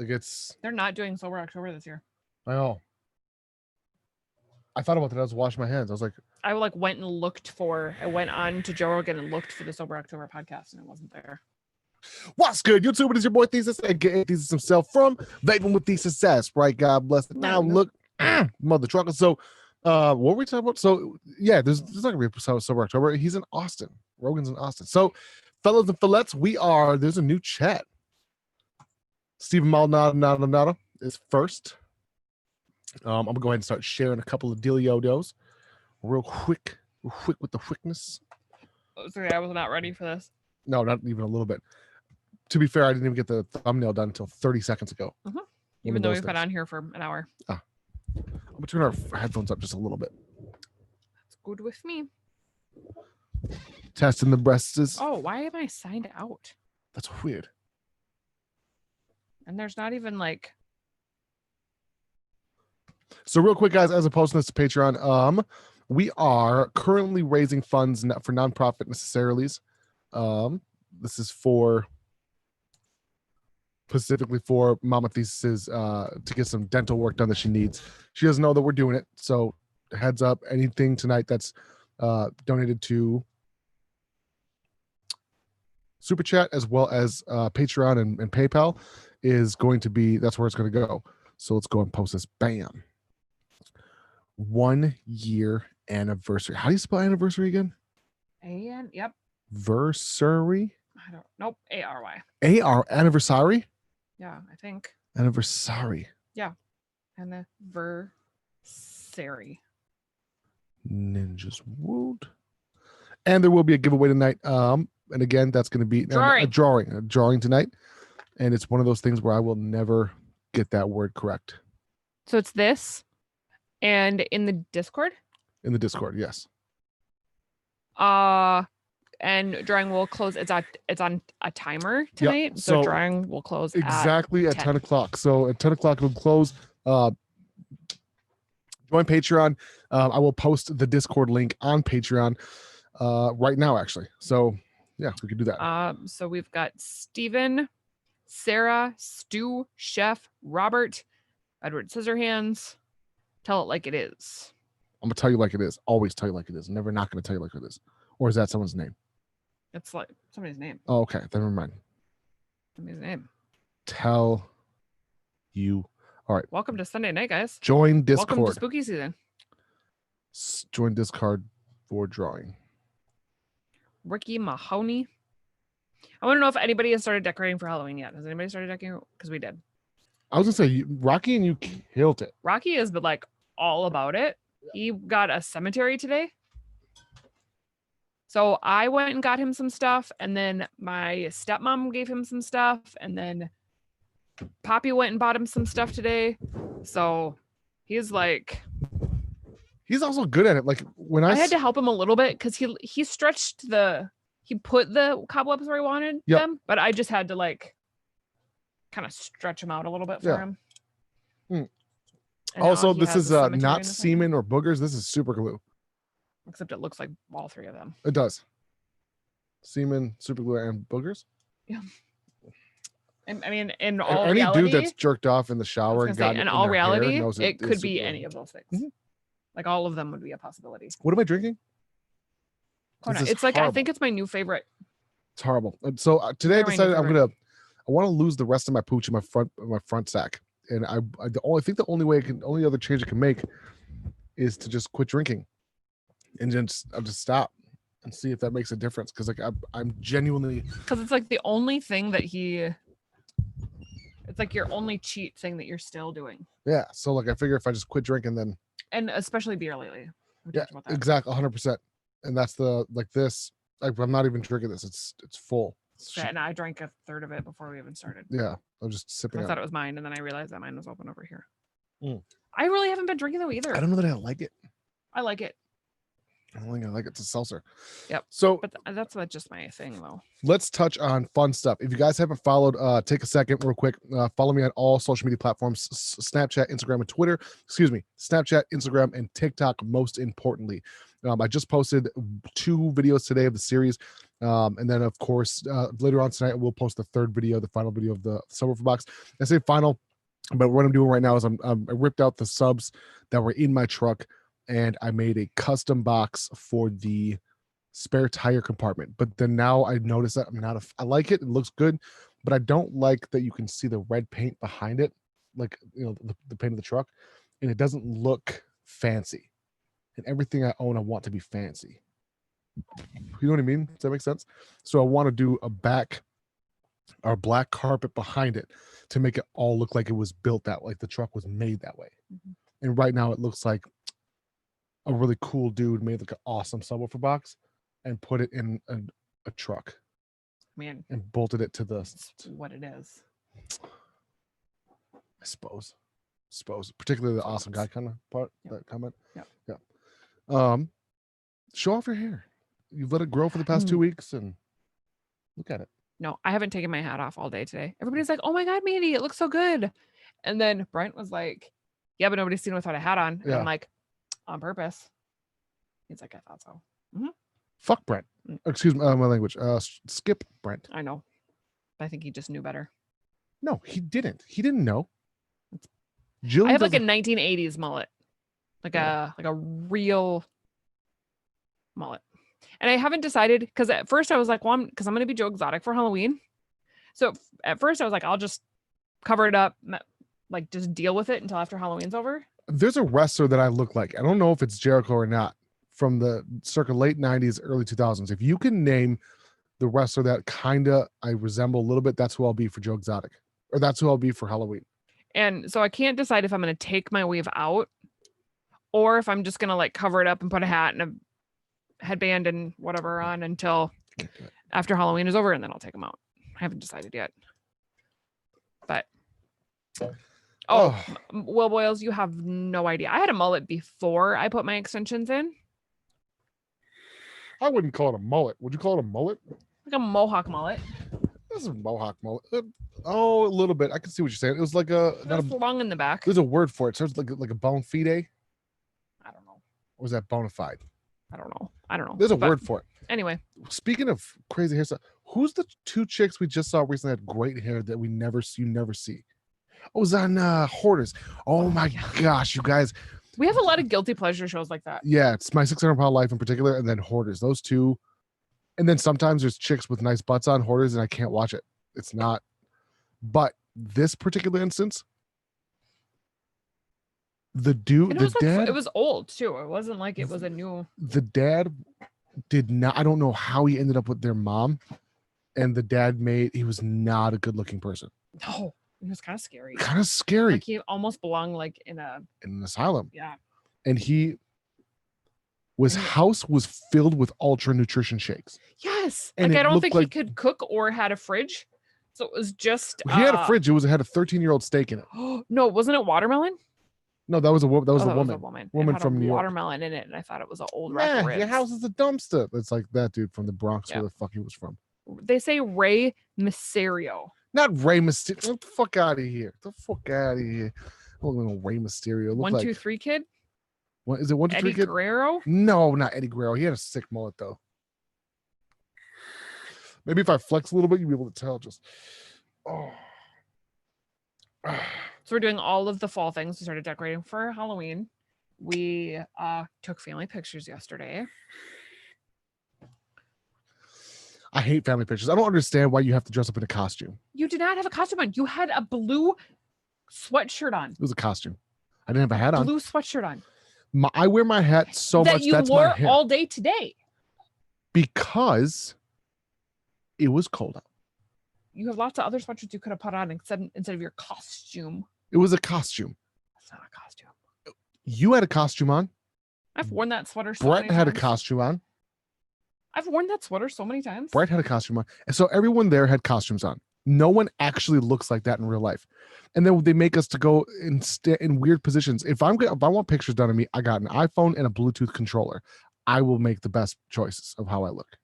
Like They're not doing Sober October this year. I know. I thought about that. I was washing my hands. I was like, I went on to Joe Rogan and looked for the Sober October podcast, and it wasn't there. what's good, YouTube? It is your boy Thesis, aka Thesis himself from Vaping with Thesis Sass, right? God bless it. Now look, mother trucker. So, what were we talking about? So, yeah, there's not gonna be a Sober October. He's in Austin. Rogan's in Austin. So, fellows and fillettes, there's a new chat. Stephen Maldonado is first. I'm gonna go ahead and start sharing a couple of Deliodos real quick with the quickness. Sorry, I was not ready for this. No, not even a little bit. To be fair, I didn't even get the thumbnail done until 30 seconds ago. Even though we've been on here for an hour. I'm gonna turn our headphones up just a little bit. That's good with me. Testing the breasts. Oh, why am I signed out? That's weird. And there's not even like. So real quick, guys, as opposed to this to Patreon, we are currently raising funds for nonprofit necessarities. This is specifically for Mama Thesis to get some dental work done that she needs. She doesn't know that we're doing it, so heads up, anything tonight that's donated to Super Chat as well as Patreon and PayPal is going to be, that's where it's going to go. So let's go and post this. Bam. 1 year anniversary. How do you spell anniversary again? Yep. Versary? I don't. Nope. ARY. Anniversary? Yeah, I think. Anniversary. Yeah. Anniversary. Ninjas World. And there will be a giveaway tonight. And again, that's going to be a drawing tonight. And it's one of those things where I will never get that word correct. So it's this. And in the Discord? In the Discord, yes. And drawing will close. It's on a timer tonight. Yep. So drawing will close exactly at 10 o'clock. So at 10 o'clock it will close. Join Patreon. I will post the Discord link on Patreon right now, actually. So yeah, we can do that. So we've got Steven, Sarah, Stu, Chef, Robert, Edward Scissorhands. Tell it like it is. I'm gonna tell you like it is. Always tell you like it is. Never not gonna tell you like it is. Or is that someone's name? It's like somebody's name. Oh, okay. Then never mind. Somebody's name. Tell you. All right. Welcome to Sunday night, guys. Join Discord. Welcome to spooky season. Join Discord for drawing. Ricky Mahoney. I want to know if anybody has started decorating for Halloween yet. Has anybody started decorating? Because we did. I was gonna say Rocky and you killed it. Rocky has been like all about it. He got a cemetery today. So I went and got him some stuff, and then my stepmom gave him some stuff, and then Poppy went and bought him some stuff today. So he's like, he's also good at it. Like when I had to help him a little bit because he stretched he put the cobwebs where he wanted them, but I just had to like kind of stretch him out a little bit for him. Also, this is not semen or boogers. This is super glue. Except it looks like all three of them. It does. Semen, super glue, and boogers. Yeah. I mean, in all any reality, dude that's jerked off in the shower and got in all reality, it could be glue. any of those things. Mm-hmm. Like all of them would be a possibility. What am I drinking? It's like, I think it's my new favorite. It's horrible. And so today I decided I want to lose the rest of my pooch in my front sack. And I think the only other change I can make is to just quit drinking, and I'll just stop and see if that makes a difference. Because like I'm genuinely, because it's like the only thing that it's like your only cheat thing that you're still doing. Yeah. So like I figure if I just quit drinking, then and especially beer lately. Yeah, exactly, 100%. And that's this. Like I'm not even drinking this. It's full. And I drank a third of it before we even started. Yeah, I'm just sipping. I thought it was mine, and then I realized that mine was open over here. I really haven't been drinking though either. I don't know that I like it. I like it. I don't think I like it. It's a seltzer. Yep. So, but that's not just my thing though. Let's touch on fun stuff. If you guys haven't followed, take a second real quick. Follow me on all social media platforms: Snapchat, Instagram, and Twitter. Excuse me, Snapchat, Instagram, and TikTok. Most importantly, I just posted 2 videos today of the series. And then, of course, later on tonight, we'll post the 3rd video, the final video of the subwoofer box. I say final, but what I'm doing right now is I ripped out the subs that were in my truck, and I made a custom box for the spare tire compartment. But then now I notice that I like it. It looks good, but I don't like that you can see the red paint behind it, like, you know, the paint of the truck, and it doesn't look fancy. And everything I own, I want to be fancy. You know what I mean? Does that make sense? So I want to do a black carpet behind it to make it all look like it was built that way, like the truck was made that way. Mhm. And right now it looks like a really cool dude made like an awesome subwoofer box and put it in a truck. Man, and bolted it to that's what it is. I suppose, particularly the awesome guy kind of part. Yep. That comment. Yeah. Show off your hair. You've let it grow for the past 2 weeks, and look at it. No, I haven't taken my hat off all day today. Everybody's like, "Oh my God, Mandy, it looks so good." And then Brent was like, "Yeah, but nobody's seen it without a hat on." And Yeah. I'm like, "On purpose." He's like, "I thought so." Fuck Brent. Excuse my language. Skip Brent. I know. I think he just knew better. No, he didn't. He didn't know. Jill I have like a 1980s mullet, like a real mullet, and I haven't decided, because at first I was like, well, because I'm going to be Joe Exotic for Halloween. So at first I was like, I'll just cover it up, like just deal with it until after Halloween's over. There's a wrestler that I look like. I don't know if it's Jericho or not, from the circa late 90s, early 2000s. If you can name the wrestler that kind of I resemble a little bit, that's who I'll be for Joe Exotic, or that's who I'll be for Halloween. And so I can't decide if I'm going to take my weave out or if I'm just going to like cover it up and put a hat and a headband and whatever on until after Halloween is over, and then I'll take them out. I haven't decided yet. But Will Boyles, you have no idea. I had a mullet before I put my extensions in. I wouldn't call it a mullet. Would you call it a mullet? Like a mohawk mullet. This is a mohawk mullet. A little bit. I can see what you're saying. It was like long in the back. There's a word for it. So it's like a bone fide. I don't know. Or was that bona fide? I don't know. There's a word for it. Anyway. Speaking of crazy hairstyle, who's the 2 chicks we just saw recently had great hair that you never see? Oh, it was on Hoarders. Oh my gosh, you guys. We have a lot of guilty pleasure shows like that. Yeah, it's My 600-Pound Life in particular, and then Hoarders. Those 2. And then sometimes there's chicks with nice butts on Hoarders, and I can't watch it. It's not. But this particular instance, the dad. It was old too. It wasn't like it was a new. The dad did not. I don't know how he ended up with their mom, and the dad he was not a good-looking person. No, he was kind of scary. Like he almost belonged like in an asylum. Yeah. And his house was filled with ultra nutrition shakes. Yes. And I don't think he could cook or had a fridge. So it was just. He had a fridge. It had a 13-year-old steak in it. No, wasn't it watermelon? No, that was a woman. That was a woman. Woman from New York. Watermelon in it, and I thought it was an old rack of ribs. Your house is a dumpster. It's like that dude from the Bronx, where the fuck he was from. They say Rey Mysterio. Not Rey Mysterio. Get the fuck out of here. Get the fuck out of here. Oh, little Rey Mysterio. 1, 2, 3 kid. What is it? 1, 2, 3 kid? Eddie Guerrero? No, not Eddie Guerrero. He had a sick mullet though. Maybe if I flex a little bit, you'll be able to tell. Just So we're doing all of the fall things. We started decorating for Halloween. We took family pictures yesterday. I hate family pictures. I don't understand why you have to dress up in a costume. You did not have a costume on. You had a blue sweatshirt on. It was a costume. I didn't have a hat on. Blue sweatshirt on. I wear my hat so much. You wore all day today. Because it was cold out. You have lots of other sweatshirts you could have put on instead of your costume. It was a costume. That's not a costume. You had a costume on. I've worn that sweater so Brett many had times. a costume on. I've worn that sweater so many times. Brett had a costume on. And so everyone there had costumes on. No one actually looks like that in real life. And then they make us to go in weird positions. If I want pictures done of me, I got an iPhone and a Bluetooth controller. I will make the best choices of how I look.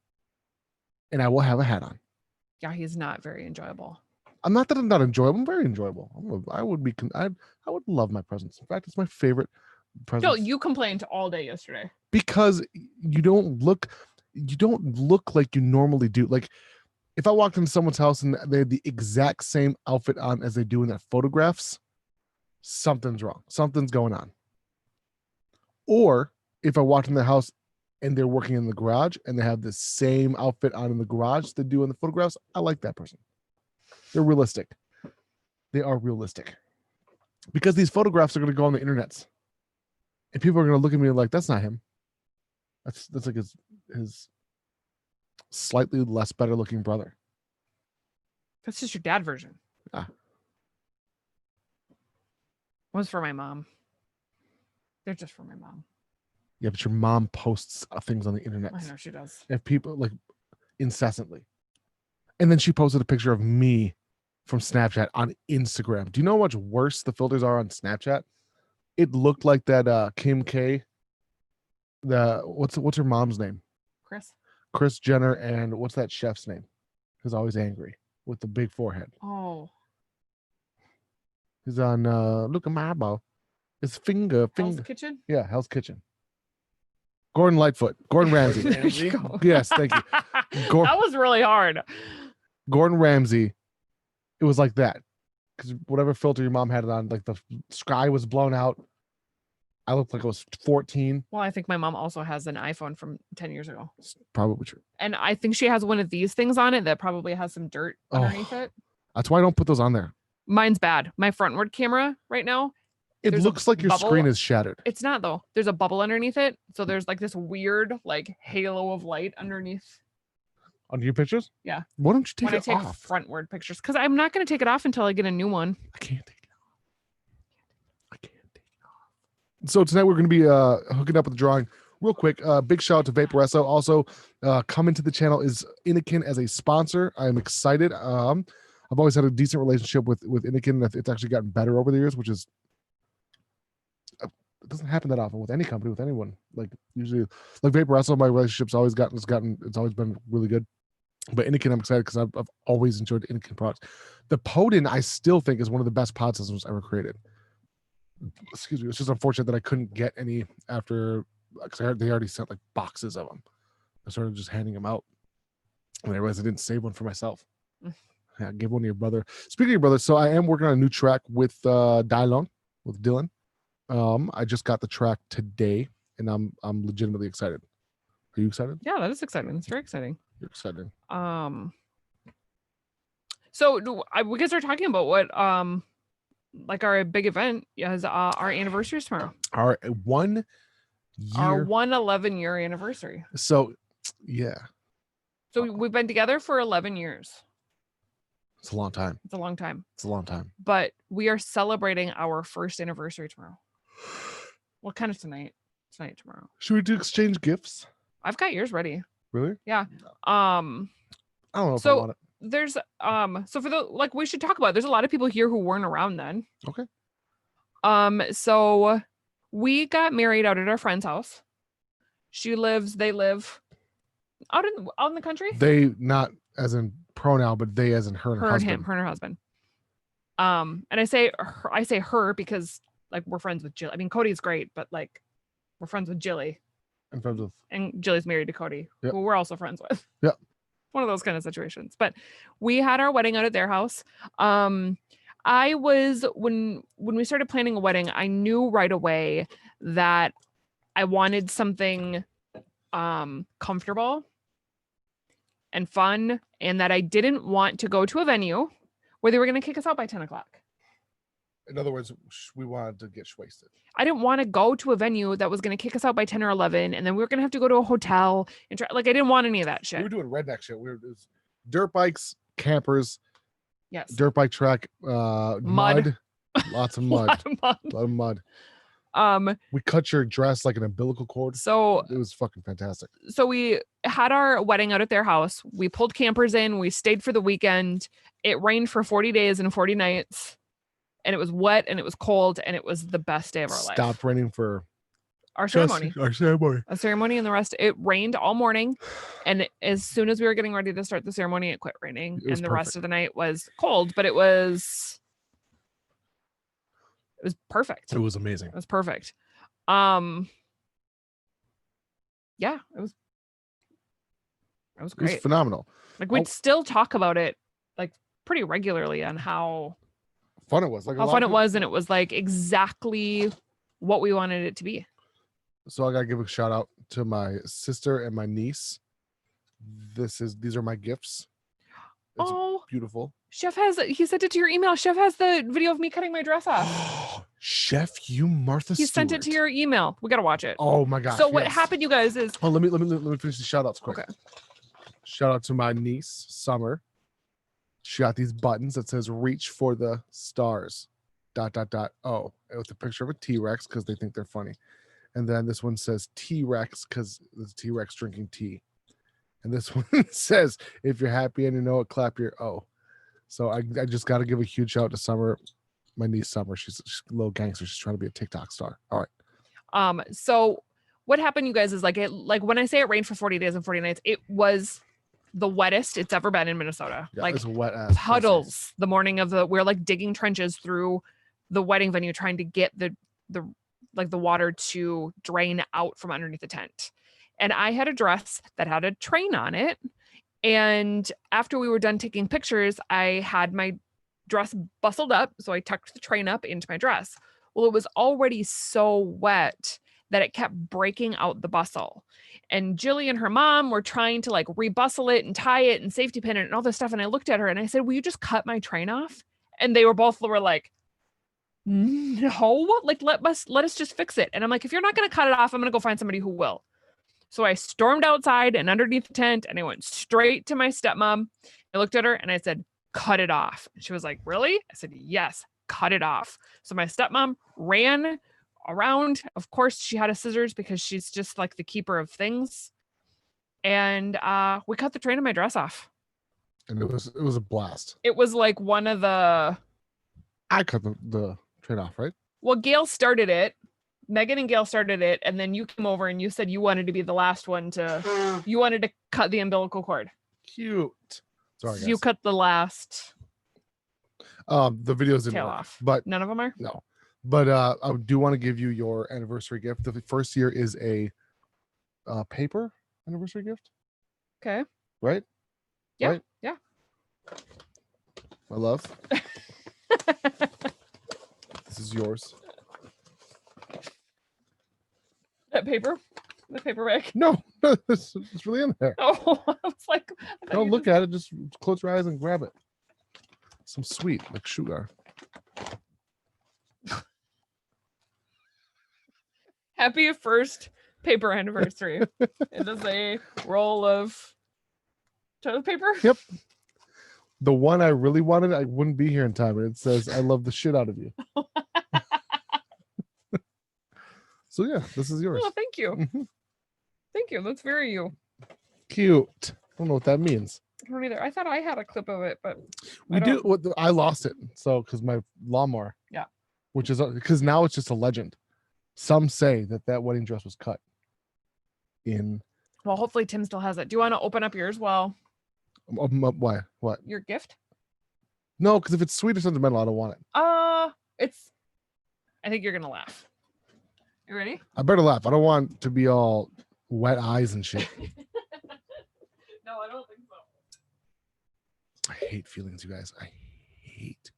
And I will have a hat on. Yeah, he's not very enjoyable. I'm not that I'm not enjoyable. I'm very enjoyable. I would love my presence. In fact, it's my favorite presents. Joel, you complained all day yesterday. Because you don't look like you normally do. Like if I walked into someone's house and they had the exact same outfit on as they do in their photographs, something's wrong. Something's going on. Or if I walked in their house and they're working in the garage and they have the same outfit on in the garage they do in the photographs, I like that person. They're realistic. They are realistic. Because these photographs are going to go on the internets. And people are going to look at me like, that's not him. That's like his slightly less better looking brother. That's just your dad version. Ah. One's for my mom. They're just for my mom. Yeah, but your mom posts things on the internet. I know she does. If people like incessantly. And then she posted a picture of me from Snapchat on Instagram. Do you know how much worse the filters are on Snapchat? It looked like that Kim K. What's her mom's name? Kris Jenner, and what's that chef's name? Who's always angry with the big forehead. Oh. He's on look at my eyeball. His finger. Hell's Kitchen? Yeah, Hell's Kitchen. Gordon Lightfoot. Gordon Ramsay. There you go. Yes, thank you. That was really hard. Gordon Ramsay. It was like that. Because whatever filter your mom had it on, like the sky was blown out. I looked like I was 14. Well, I think my mom also has an iPhone from 10 years ago. It's probably true. And I think she has one of these things on it that probably has some dirt underneath it. That's why I don't put those on there. Mine's bad. My frontward camera right now. It looks like your bubble. screen is shattered. It's not though. There's a bubble underneath it. So there's like this weird like halo of light underneath. On your pictures? Yeah. Why don't you take when it I take off? Frontward pictures. Because I'm not going to take it off until I get a new one. I can't take it off. I can't take it off. So tonight we're going to be hooking up with the drawing. Real quick, big shout out to Vaporesso. Also, coming to the channel is Inikin as a sponsor. I'm excited. I've always had a decent relationship with Inikin. It's actually gotten better over the years, which is it doesn't happen that often with any company, with anyone. Like usually, like Vaporesso, my relationship's always been really good. But Inikin, I'm excited because I've always enjoyed Inikin products. The Podin, I still think, is one of the best pod systems ever created. Excuse me. It's just unfortunate that I couldn't get any after, because they already sent like boxes of them. I started just handing them out, and I realized I didn't save one for myself. Yeah, give one to your brother. Speaking of your brother, so I am working on a new track with Dylan. I just got the track today, and I'm legitimately excited. Are you excited? Yeah, that is exciting. It's very exciting. You're excited. So we guys are talking about what like our big event is our anniversary is tomorrow. Our 1 year. Our 11-year anniversary. So yeah. So we've been together for 11 years. It's a long time. It's a long time. It's a long time. But we are celebrating our first anniversary tomorrow. Well, kind of tonight. Tonight, tomorrow. Should we do exchange gifts? I've got yours ready. Really? Yeah. No. I don't know if I want it. There's so for the like we should talk about it. There's a lot of people here who weren't around then. Okay. So we got married out at our friend's house. They live out in the country. They, not as in pronoun, but they as in her and her husband. Her and her husband. And I say her because like we're friends with Jill. I mean, Cody's great, but like we're friends with Jilly. And Jilly's married to Cody, who we're also friends with. Yeah. One of those kind of situations. But we had our wedding out at their house. I was when we started planning a wedding, I knew right away that I wanted something comfortable and fun, and that I didn't want to go to a venue where they were going to kick us out by 10 o'clock. In other words, we wanted to get wasted. I didn't want to go to a venue that was going to kick us out by 10 or 11, and then we were going to have to go to a hotel and try. Like, I didn't want any of that shit. We were doing redneck shit. It was dirt bikes, campers. Yes. Dirt bike track, mud. Lots of mud. A lot of mud. We cut your dress like an umbilical cord. So it was fucking fantastic. So we had our wedding out at their house. We pulled campers in. We stayed for the weekend. It rained for 40 days and 40 nights. And it was wet and it was cold and it was the best day of our life. Stopped raining for our ceremony. A ceremony, and the rest. It rained all morning, and as soon as we were getting ready to start the ceremony, it quit raining, and the rest of the night was cold. But it was perfect. It was amazing. It was perfect. Yeah, it was It was great. phenomenal. Like we'd still talk about it like pretty regularly on how fun it was. Like how fun it was, and it was like exactly what we wanted it to be. So I gotta give a shout out to my sister and my niece. These are my gifts. It's beautiful. Chef he sent it to your email. Chef has the video of me cutting my dress off. Chef, you Martha He Stewart. sent it to your email. We gotta watch it. Oh my gosh. So what happened, you guys, is let me finish the shout outs quick. Okay. Shout out to my niece, Summer. She got these buttons that says reach for the stars. ... Oh, with a picture of a T-Rex because they think they're funny. And then this one says T-Rex because there's T-Rex drinking tea. And this one says, if you're happy and you know it, clap your O. So I just got to give a huge shout out to Summer, my niece Summer. She's a little gangster. She's trying to be a TikTok star. All right. So what happened, you guys, is like when I say it rained for 40 days and 40 nights, it was the wettest it's ever been in Minnesota. Yeah, like it's wet ass puddles the morning of we're like digging trenches through the wedding venue trying to get the water to drain out from underneath the tent. And I had a dress that had a train on it. And after we were done taking pictures, I had my dress bustled up. So I tucked the train up into my dress. Well, it was already so wet that it kept breaking out the bustle. And Jilly and her mom were trying to like rebustle it and tie it and safety pin it and all this stuff. And I looked at her and I said, will you just cut my train off? And they were like, no, like let us just fix it. And I'm like, if you're not going to cut it off, I'm going to go find somebody who will. So I stormed outside and underneath the tent and I went straight to my stepmom. I looked at her and I said, cut it off. And she was like, really? I said, yes, cut it off. So my stepmom ran around. Of course, she had a scissors because she's just like the keeper of things. And we cut the train of my dress off. And it was a blast. It was like one of the... I cut the train off, right? Well, Gail started it. Megan and Gail started it, and then you came over and you said you wanted to be the last one to... You wanted to cut the umbilical cord. Cute. Sorry, guys. You cut the last... The videos didn't tail work, off. But none of them are? No. But I do want to give you your anniversary gift. The first year is a paper anniversary gift. Okay. Right? Yeah. Right? Yeah. My love. This is yours. That paper? The paper bag? No, it's really in there. Oh, I was like... Don't look at it. Just close your eyes and grab it. Some sweet, like sugar. Happy first paper anniversary. It is a roll of toilet paper. Yep. The one I really wanted, I wouldn't be here in time. And it says, I love the shit out of you. So yeah, this is yours. Oh, thank you. Mm-hmm. Thank you. That's very you. Cute. I don't know what that means. I don't either. I thought I had a clip of it, but we do. I lost it. So because my lawnmower. Yeah. Which is because now it's just a legend. Some say that wedding dress was cut in. Well, hopefully Tim still has it. Do you want to open up yours? Well. Why? What? Your gift? No, because if it's sweet or sentimental, I don't want it. I think you're gonna laugh. You ready? I better laugh. I don't want to be all wet eyes and shit. No, I don't think so. I hate feelings, you guys. I hate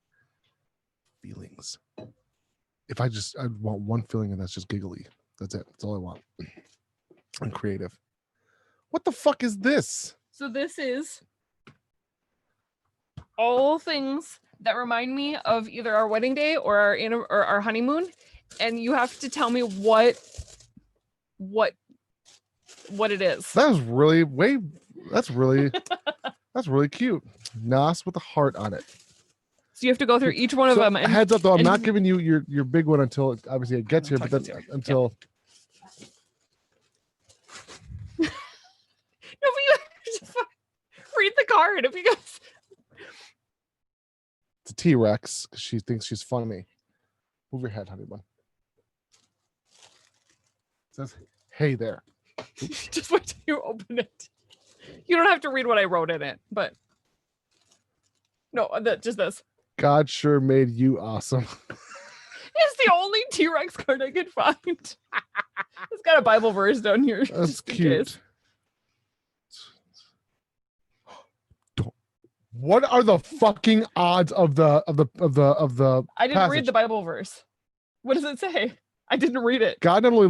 feelings. If I want one feeling and that's just giggly. That's it. That's all I want. I'm creative. What the fuck is this? So this is all things that remind me of either our wedding day or our honeymoon, and you have to tell me what it is. That's really cute. Nas with a heart on it. So you have to go through each one of them. And, heads up though, I'm not giving you your big one until obviously it gets here, but then until No, but you just read the card if you guys. It's a T-Rex because she thinks she's funny. Move your head, honey bun. It says, hey there. Just wait till you open it. You don't have to read what I wrote in it, but no, just this. God sure made you awesome. It's the only T-Rex card I could find. It's got a Bible verse down here. That's cute. What are the fucking odds of the I didn't passage? read the Bible verse. What does it say? I didn't read it. God not only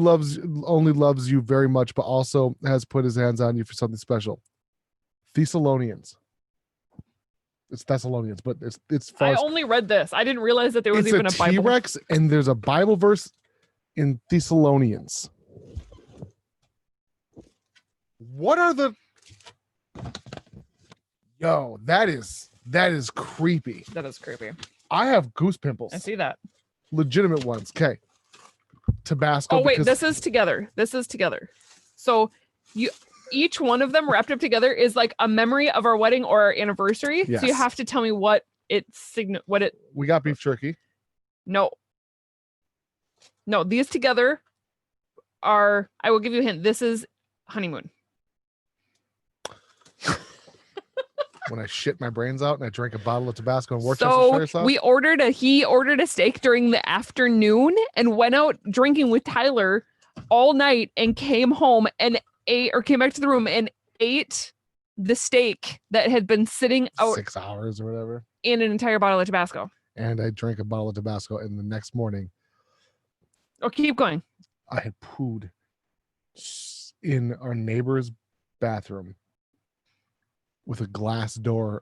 loves you very much, but also has put his hands on you for something special. Thessalonians. It's Thessalonians, but it's I only read this. I didn't realize that there was even a Bible. T-Rex, and there's a Bible verse in Thessalonians. What are the? Yo, that is creepy. That is creepy. I have goose pimples. I see that. Legitimate ones. Okay. Tabasco. Oh wait, this is together. This is together. So each one of them wrapped up together is like a memory of our wedding or our anniversary. Yes. So you have to tell me what it. We got beef jerky. No, these together are. I will give you a hint. This is honeymoon. When I shit my brains out and I drank a bottle of Tabasco and Worcestershire sauce. He ordered a steak during the afternoon and went out drinking with Tyler all night and came home and came back to the room and ate the steak that had been sitting out 6 hours or whatever in an entire bottle of Tabasco. And I drank a bottle of Tabasco, and the next morning, oh, keep going. I had pooed in our neighbor's bathroom with a glass door.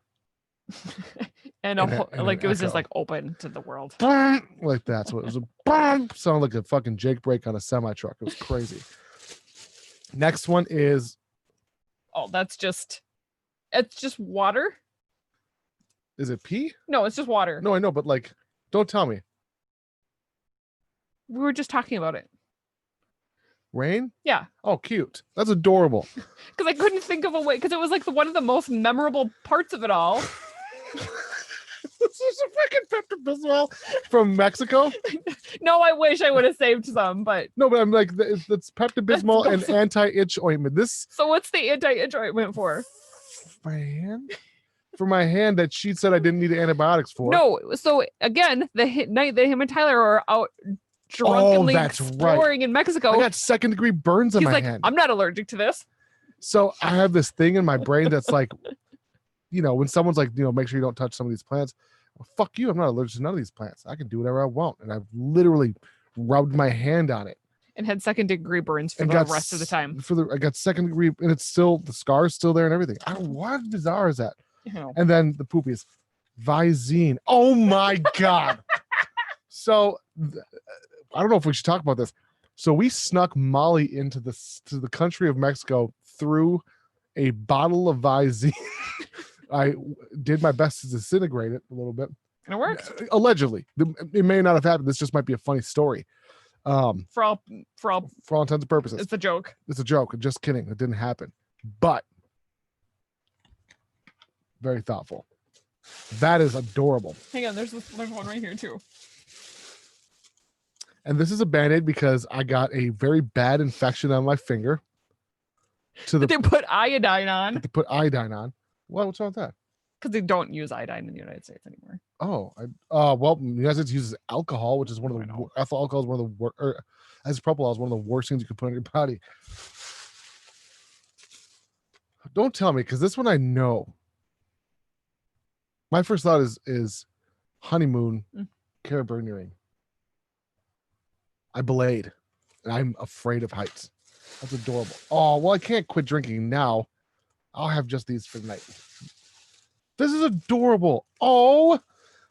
and it was just like open to the world. Like that. So it was a sounded like a fucking Jake brake on a semi truck. It was crazy. Next one is. Oh, it's just water. Is it pee? No, it's just water. No, I know, but like, don't tell me. We were just talking about it. Rain? Yeah. Oh, cute. That's adorable. Because I couldn't think of a way, because it was like one of the most memorable parts of it all. This is a freaking Pepto-Bismol from Mexico. No, I wish I would have saved some, but no, but I'm like, it's Pepto-Bismol and anti-itch ointment. So what's the anti-itch ointment for? My hand? For my hand that she said I didn't need antibiotics for. No, so again, the night that him and Tyler are out drunkenly exploring in Mexico, I got second-degree burns on my hand. I'm not allergic to this. So I have this thing in my brain that's like, when someone's like, make sure you don't touch some of these plants. Well, fuck you. I'm not allergic to none of these plants. I can do whatever I want. And I've literally rubbed my hand on it. And had second-degree burns for the rest of the time. I got second-degree, and it's still, the scar's still there and everything. What bizarre is that? And then the poopies. Visine. Oh my God. So I don't know if we should talk about this. So we snuck Molly to the country of Mexico through a bottle of Visine. I did my best to disintegrate it a little bit. And it worked. Allegedly. It may not have happened. This just might be a funny story. For all intents and purposes. It's a joke. It's a joke. Just kidding. It didn't happen. But very thoughtful. That is adorable. Hang on, there's one right here too. And this is a Band-Aid because I got a very bad infection on my finger. They put iodine on. They put iodine on. What's wrong with that? Because they don't use iodine in the United States anymore. Oh, well, the United States uses alcohol, which is one of the ethyl alcohol is one of the worst. Isopropyl is one of the worst things you can put on your body. Don't tell me, because this one I know. My first thought is honeymoon carabiner. I belayed, and I'm afraid of heights. That's adorable. Oh, well, I can't quit drinking now. I'll have just these for the night. This is adorable. Oh,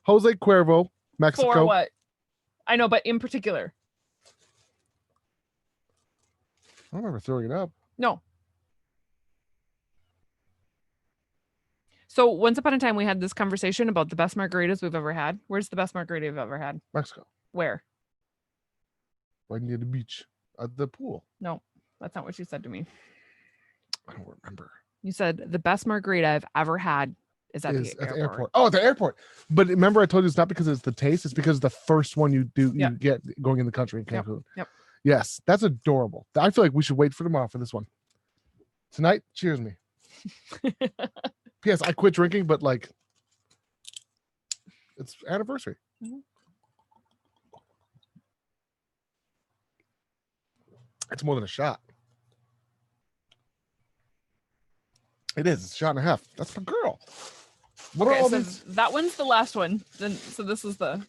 Jose Cuervo, Mexico. For what? I know, but in particular. I don't remember throwing it up. No. So once upon a time, we had this conversation about the best margaritas we've ever had. Where's the best margarita you've ever had? Mexico. Where? Right near the beach. At the pool. No, that's not what you said to me. I don't remember. You said the best margarita I've ever had is at the airport. Oh, at the airport. But remember, I told you it's not because it's the taste. It's because it's the first one you get going in the country in Cancun. Yep. Yes, that's adorable. I feel like we should wait for tomorrow for this one. Tonight, cheers me. P.S. I quit drinking, but like, it's anniversary. It's more than a shot. It is. It's a shot and a half. That's for girl. What are Okay, all so these? that one's the last one. Then, so this is the.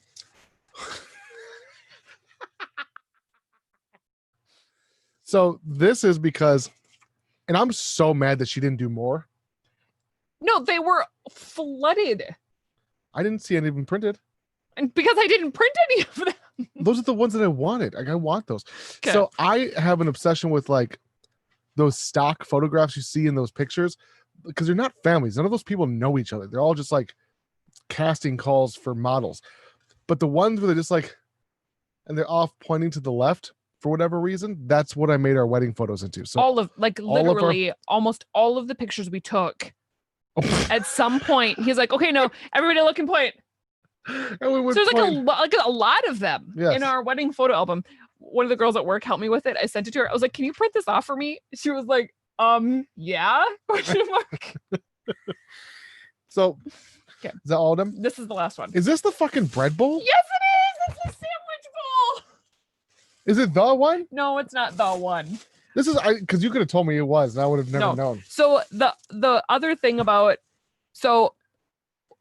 So this is because, and I'm so mad that she didn't do more. No, they were flooded, I didn't see any of them printed. and because I didn't print any of them. Those are the ones that I wanted. Like I want those. Okay. So I have an obsession with like those stock photographs you see in those pictures because they're not families. None of those people know each other. They're all just like casting calls for models. But the ones where they're just like, and they're off pointing to the left for whatever reason, that's what I made our wedding photos into. So all of like all of our- literally almost all of the pictures we took at some point, he's like, okay, no, everybody look and point. and we would So there's point- like a lot of them Yes. in our wedding photo album. One of the girls at work helped me with it. I sent it to her. I was like, can you print this off for me? She was like, yeah. Question mark. So Okay. is that all of them? This is the last one. Is this the fucking bread bowl? Yes, it is. It's the sandwich bowl. Is it the one? No, it's not the one. This is because you could have told me it was, and I would have never known. So the other thing about, so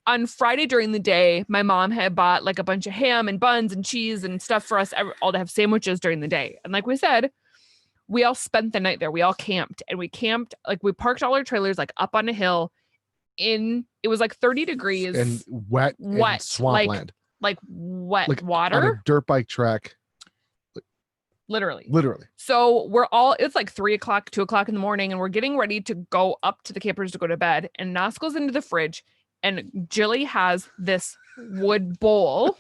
on Friday during the day, my mom had bought like a bunch of ham and buns and cheese and stuff for us all to have sandwiches during the day. And like we said, we all spent the night there. We all camped, and we camped, like we parked all our trailers like up on a hill it was like 30 degrees And wet and swampland. like wet Like on water, a dirt bike track. literally. Literally. It's like 3:00, 2:00 in the morning, and we're getting ready to go up to the campers to go to bed. And Nas goes into the fridge, and Jilly has this wood bowl.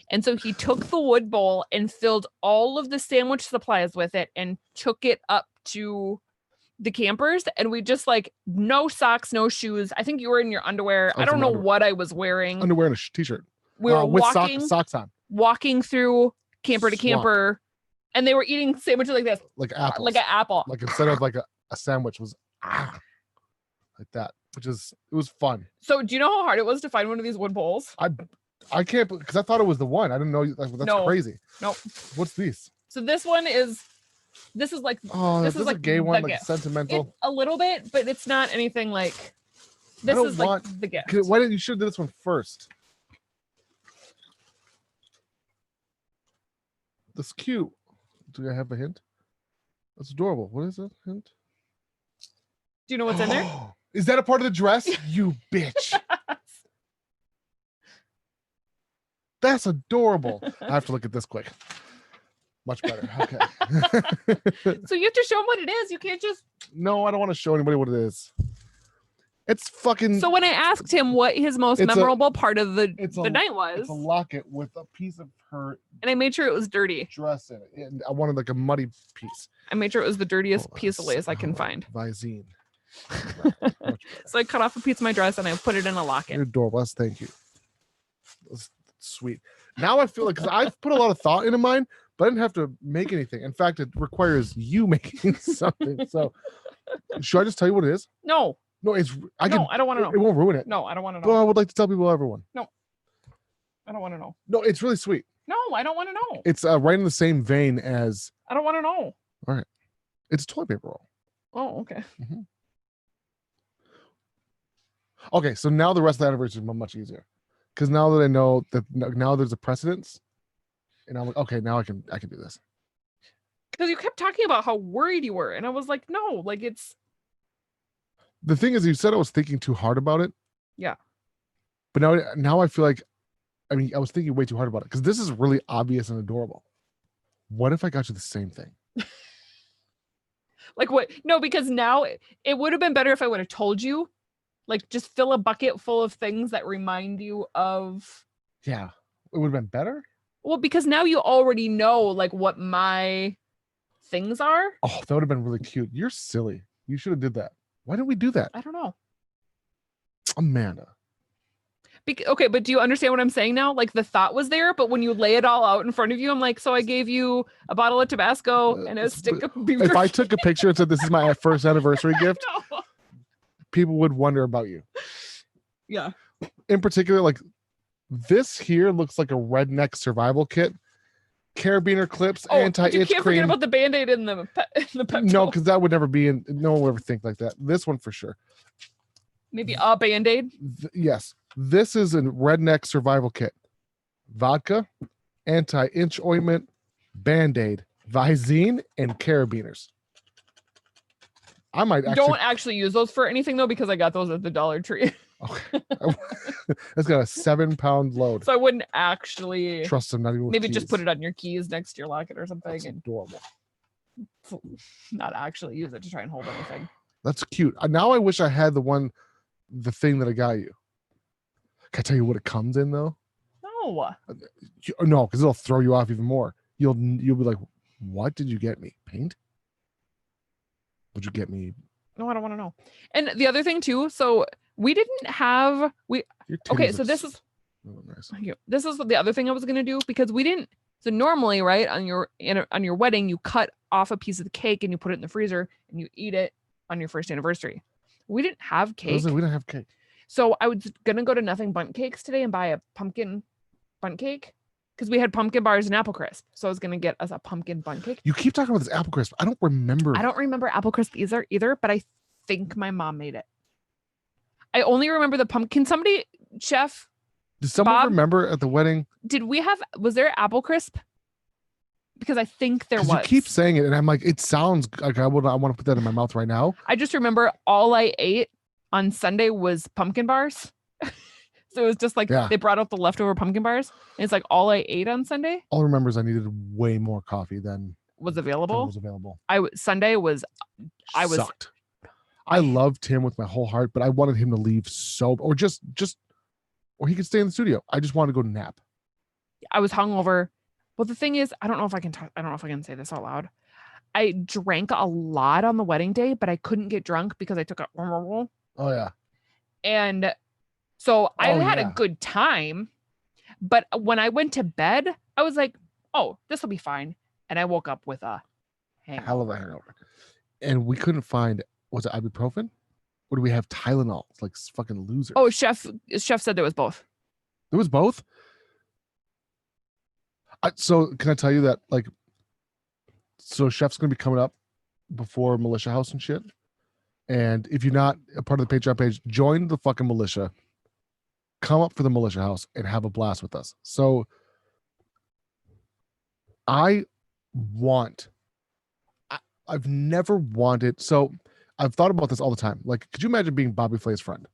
And so he took the wood bowl and filled all of the sandwich supplies with it and took it up to the campers. And we just like, no socks, no shoes. I think you were in your underwear. I don't know what I was wearing. Underwear and a t-shirt. We were with walking, socks on. walking through camper to camper, and they were eating sandwiches like this. Like apples. Like an apple. Like instead of like a sandwich was like that, it was fun. So do you know how hard it was to find one of these wood bowls? I can't, because I thought it was the one. I didn't know. That's No. crazy. Nope. What's these? So this is like, Oh, this this is a like gay the one, like gift. sentimental. A little bit, but it's not anything like, this don't is like want- the gift. Why didn't you should have did this one first? That's cute. Do I have a hint? That's adorable. What is that hint? Do you know what's in there? Is that a part of the dress? You bitch. That's adorable. I have to look at this quick. Much better. Okay. So you have to show them what it is. You can't just. No, I don't want to show anybody what it is. It's fucking. So when I asked him what his most It's a- memorable part of the it's night was, It's a locket with a piece of her and I made sure it was dirty. dress in it. And I wanted like a muddy piece. I made sure it was the dirtiest Hold on, piece of lace I can hold on. find. Visine. Much better. So I cut off a piece of my dress and I put it in a You're locket. adorable. That's thank you. That's sweet. Now I feel like, because I've put a lot of thought into mine, but I didn't have to make anything. In fact, it requires you making something. So should I just tell you what it is? No, No, it's I no, I don't want to It know. won't ruin it. No, I don't want to But know. I would like to tell people, everyone. I don't want to know. No, it's really sweet. No, I don't want to know. It's right in the same vein as I don't want to know. it's a toilet paper roll. Oh, okay. Okay, so now the rest of the anniversary is much easier, because now that I know that now there's a precedence, and I'm like, okay, now I can do this. Because you kept talking about how worried you were, and I was like, no, like it's. The thing is, you said I was thinking too hard about it. Yeah. But now I feel like, I mean, I was thinking way too hard about it, because this is really obvious and adorable. What if I got you the same thing? Like what? No, because now it would have been better if I would have told you, like just fill a bucket full of things that remind you of. Yeah, it would have been better. Well, because now you already know like what my things are. Oh, that would have been really cute. You're silly. You should have did that. Why didn't we do that, I don't know. Amanda? Okay, but do you understand what I'm saying now? Like the thought was there, but when you lay it all out in front of you, I'm like, so I gave you a bottle of Tabasco and a stick of beef If I jerky. took a picture and said this is my first anniversary gift, No. people would wonder about you. Yeah. In particular, like this here looks like a redneck survival kit, carabiner clips, Oh, but you anti-itch can't cream. forget about the Band-Aid in the Pepto. No, because that would never be in. No one would ever think like that. This one for sure. Maybe a Band-Aid. Yes, this is a redneck survival kit. Vodka, anti-itch ointment, Band-Aid, Visine, and carabiners. I might actually Don't actually use those for anything though, because I got those at the Dollar Tree. Okay. That's got a 7-pound load. So I wouldn't actually Trust them, not even with maybe keys. just put it on your keys next to your locket or something That's and adorable. not actually use it to try and hold anything. That's cute. Now I wish I had the thing that I got you. Can I tell you what it comes in though? No. No, because it'll throw you off even more. You'll be like, what did you get me? Paint? Would you get me? No, I don't want to know. And the other thing too, so we didn't have okay, so this is nice. This is the other thing I was gonna do because we didn't. So normally, right, on your wedding, you cut off a piece of the cake and you put it in the freezer and you eat it on your first anniversary. We didn't have cake. We don't have cake. So I was gonna go to Nothing Bundt Cakes today and buy a pumpkin bundt cake because we had pumpkin bars and apple crisp. So I was gonna get us a pumpkin bundt cake. You keep talking about this apple crisp. I don't remember apple crisp either, but I think my mom made it. I only remember the pumpkin. Somebody, chef. Did someone Bob, remember at the wedding? Was there apple crisp? Because I think there was. You keep saying it, and I'm like, it sounds like I want to put that in my mouth right now. I just remember all I ate on Sunday was pumpkin bars. So it was just like they brought out the leftover pumpkin bars. And it's like all I ate on Sunday. All I remember is I needed way more coffee than was available. Sunday was. Sucked. I love Tim with my whole heart, but I wanted him to leave or he could stay in the studio. I just wanted to go nap. I was hungover. Well, the thing is, I don't know if I can say this out loud. I drank a lot on the wedding day, but I couldn't get drunk because I took a. Oh yeah. And so I had a good time, but when I went to bed, I was like, "Oh, this will be fine," and I woke up with a hangover. Hell of a hangover. And we couldn't find. Was it ibuprofen? Or do we have Tylenol? It's like fucking losers. Oh, chef said there was both. There was both. So can I tell you that so chef's gonna be coming up before Militia House and shit. And if you're not a part of the Patreon page, join the fucking militia. Come up for the Militia House and have a blast with us. So I've never wanted. So I've thought about this all the time. Like, could you imagine being Bobby Flay's friend?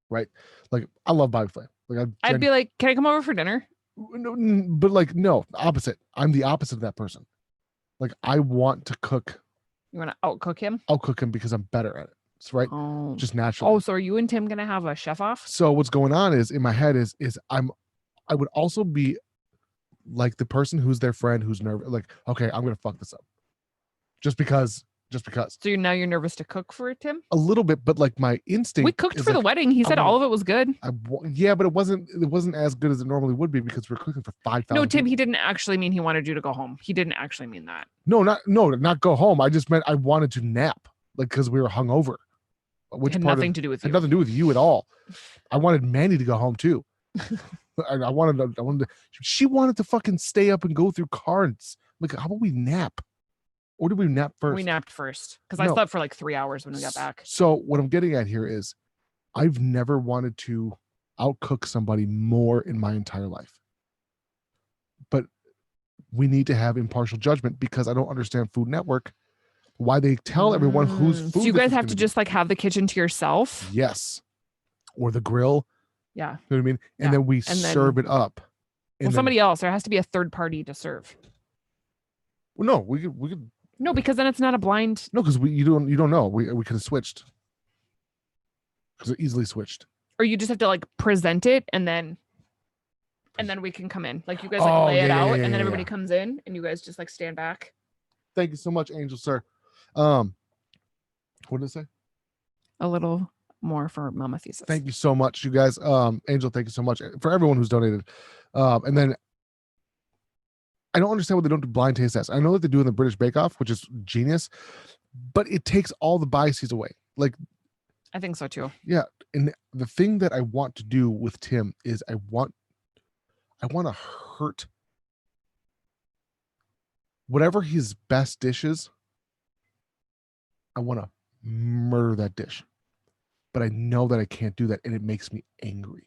Right? Like, I love Bobby Flay. Like, I'd be like, "Can I come over for dinner?" No, but no, opposite. I'm the opposite of that person. Like, I want to cook. You want to outcook him? I'll cook him because I'm better at it. It's right. Oh. Just naturally. Oh, so are you and Tim gonna have a chef off? So what's going on is in my head is I would also be like the person who's their friend who's nervous. Like, okay, I'm gonna fuck this up. Just because. So you're nervous to cook for Tim? A little bit, but like my instinct. We cooked for the wedding. He said all of it was good. Yeah, but it wasn't as good as it normally would be because we're cooking for 5,000. No, Tim, he didn't actually mean he wanted you to go home. He didn't actually mean that. No, not go home. I just meant I wanted to nap, like because we were hungover. Which had nothing to do with you. Had nothing to do with you at all. I wanted Mandy to go home too. I wanted to. She wanted to fucking stay up and go through cards. Like, how about we nap? Or did we nap first? We napped first because I slept for like 3 hours when we got back. So what I'm getting at here is I've never wanted to outcook somebody more in my entire life. But we need to have impartial judgment because I don't understand Food Network, why they tell everyone whose food. So you guys have to just like have the kitchen to yourself? Yes. Or the grill. Yeah. You know what I mean? And then we serve it up. Well, somebody else. There has to be a third party to serve. Well, no, we could. No, because then it's not a blind. No, because you don't know. We could have switched. Because it easily switched. Or you just have to like present it and then we can come in. Like you guys like lay it out and then everybody comes in and you guys just like stand back. Thank you so much, Angel, sir. What did it say? A little more for Mama Thesis. Thank you so much, you guys. Angel, thank you so much for everyone who's donated. And then I don't understand why they don't do blind taste tests. I know that they do in the British Bake Off, which is genius, but it takes all the biases away. Like, I think so too. Yeah. And the thing that I want to do with Tim is I want to hurt whatever his best dish is, I want to murder that dish. But I know that I can't do that, and it makes me angry.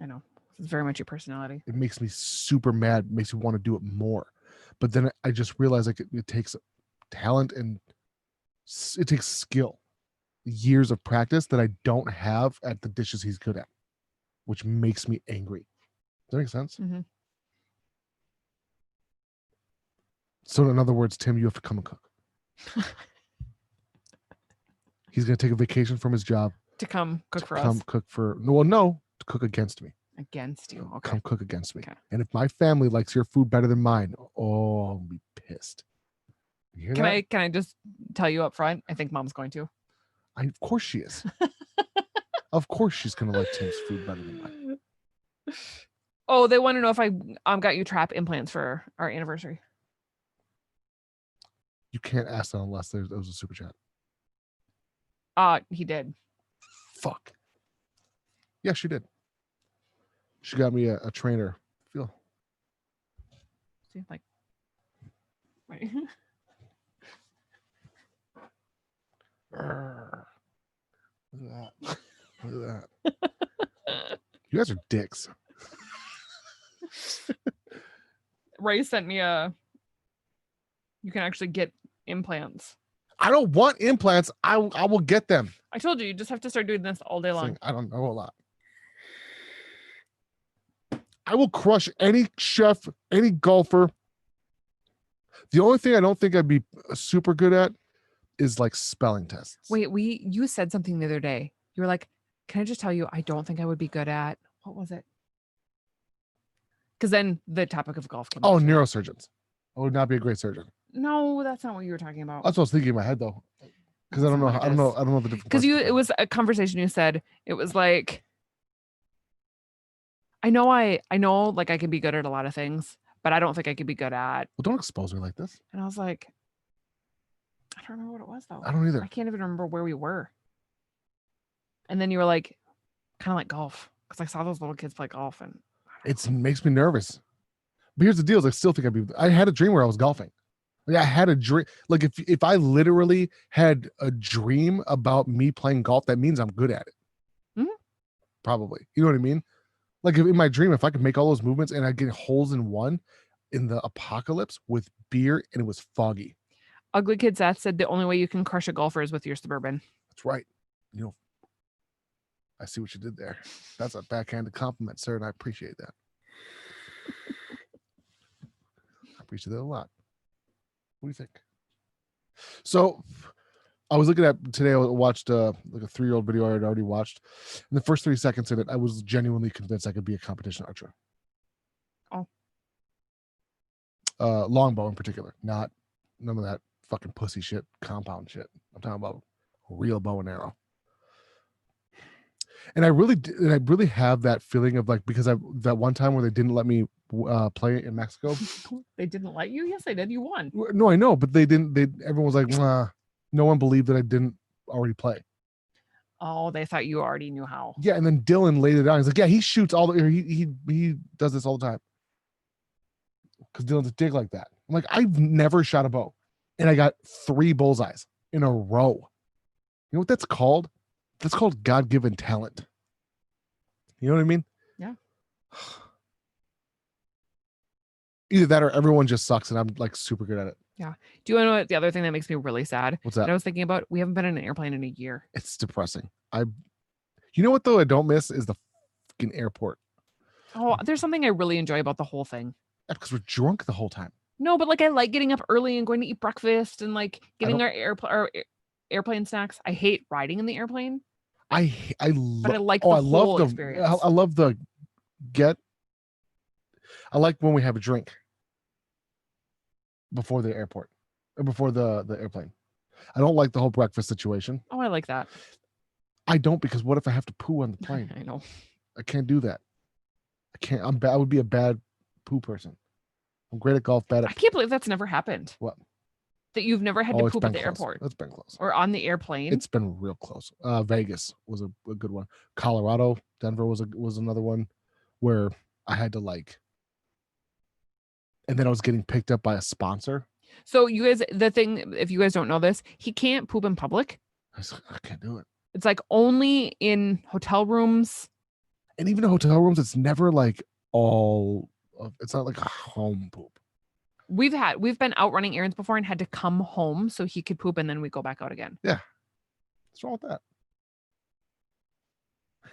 I know. It's very much your personality. It makes me super mad, makes me want to do it more. But then I just realize like it takes talent and it takes skill, years of practice that I don't have at the dishes he's good at, which makes me angry. Does that make sense? Mm-hmm. So in other words, Tim, you have to come and cook. He's going to take a vacation from his job To come cook to for come us. cook for, no, to cook against me. Against you. Okay. Come cook against me. Okay. And if my family likes your food better than mine, oh, I'll be pissed. You hear that? Can I just tell you up front? I think mom's going to. Of course she is. Of course she's going to like Tim's food better than mine. Oh, they want to know if I got you trap implants for our anniversary. You can't ask that unless there was a super chat. He did. Fuck. Yeah, she did. She got me a trainer. Feel. See, like, right. Look at that. Look at that. You guys are dicks. Ray sent me you can actually get implants. I don't want implants. I will get them. I told you just have to start doing this all day long. I don't know a lot. I will crush any chef, any golfer. The only thing I don't think I'd be super good at is like spelling tests. Wait, you said something the other day. You were like, can I just tell you, I don't think I would be good at, what was it? Because then the topic of golf came up. Neurosurgeons. I would not be a great surgeon. No, that's not what you were talking about. That's what I was thinking in my head though. Because I don't know the difference. Because it was a conversation you said. It was like, I know like I can be good at a lot of things, but I don't think I could be good at. Well, don't expose me like this. And I was like, I don't remember what it was though. I don't either. I can't even remember where we were. And then you were like, kind of like golf. Because I saw those little kids play golf and it makes me nervous. But here's the deal: is I still think I had a dream where I was golfing. Like I had a dream. Like if I literally had a dream about me playing golf, that means I'm good at it. Mm-hmm. Probably. You know what I mean? Like in my dream, if I could make all those movements and I get holes in one in the apocalypse with beer and it was foggy. Ugly Kid Seth said the only way you can crush a golfer is with your Suburban. That's right. You know, I see what you did there. That's a backhanded compliment, sir, and I appreciate that. I appreciate that a lot. What do you think? So I was looking at today, I watched like a 3-year-old video I had already watched. In the first 3 seconds in it, I was genuinely convinced I could be a competition archer. Oh. Longbow in particular, none of that fucking pussy shit, compound shit. I'm talking about a real bow and arrow. And I really have that feeling of like, because that one time where they didn't let me play in Mexico. They didn't let you? Yes, they did. You won. No, I know, but they didn't. Everyone was like, nah. No one believed that I didn't already play. Oh, they thought you already knew how. Yeah, and then Dylan laid it out. He's like, yeah, he shoots all the. He does this all the time. Because Dylan's a dick like that. I'm like, I've never shot a bow, and I got 3 bullseyes in a row. You know what that's called? That's called God-given talent. You know what I mean? Yeah. Either that or everyone just sucks, and I'm like super good at it. Yeah. Do you want to know what the other thing that makes me really sad? What's that? I was thinking about, we haven't been in an airplane in a year. It's depressing. You know what though? I don't miss is the fucking airport. Oh, there's something I really enjoy about the whole thing. Yeah, because we're drunk the whole time. No, but like I like getting up early and going to eat breakfast and like getting our airplane snacks. I hate riding in the airplane. But I like the whole experience. I love the I like when we have a drink before the airport or before the airplane. I don't like the whole breakfast situation. Oh, I like that. I don't, because what if I have to poo on the plane? I know. I can't do that. I can't. I'm bad. I would be a bad poo person. I'm great at golf. Bad at. I can't believe that's never happened. What? That you've never had to poop at the close. airport. It's been close. Or on the airplane. It's been real close. Vegas was a good one. Colorado, Denver was another one where I had to like and then I was getting picked up by a sponsor. So you guys, the thing, if you guys don't know this, he can't poop in public. I can't do it. It's like only in hotel rooms. And even in hotel rooms, it's never like it's not like a home poop. We've been out running errands before and had to come home so he could poop and then we go back out again. Yeah. What's wrong with that?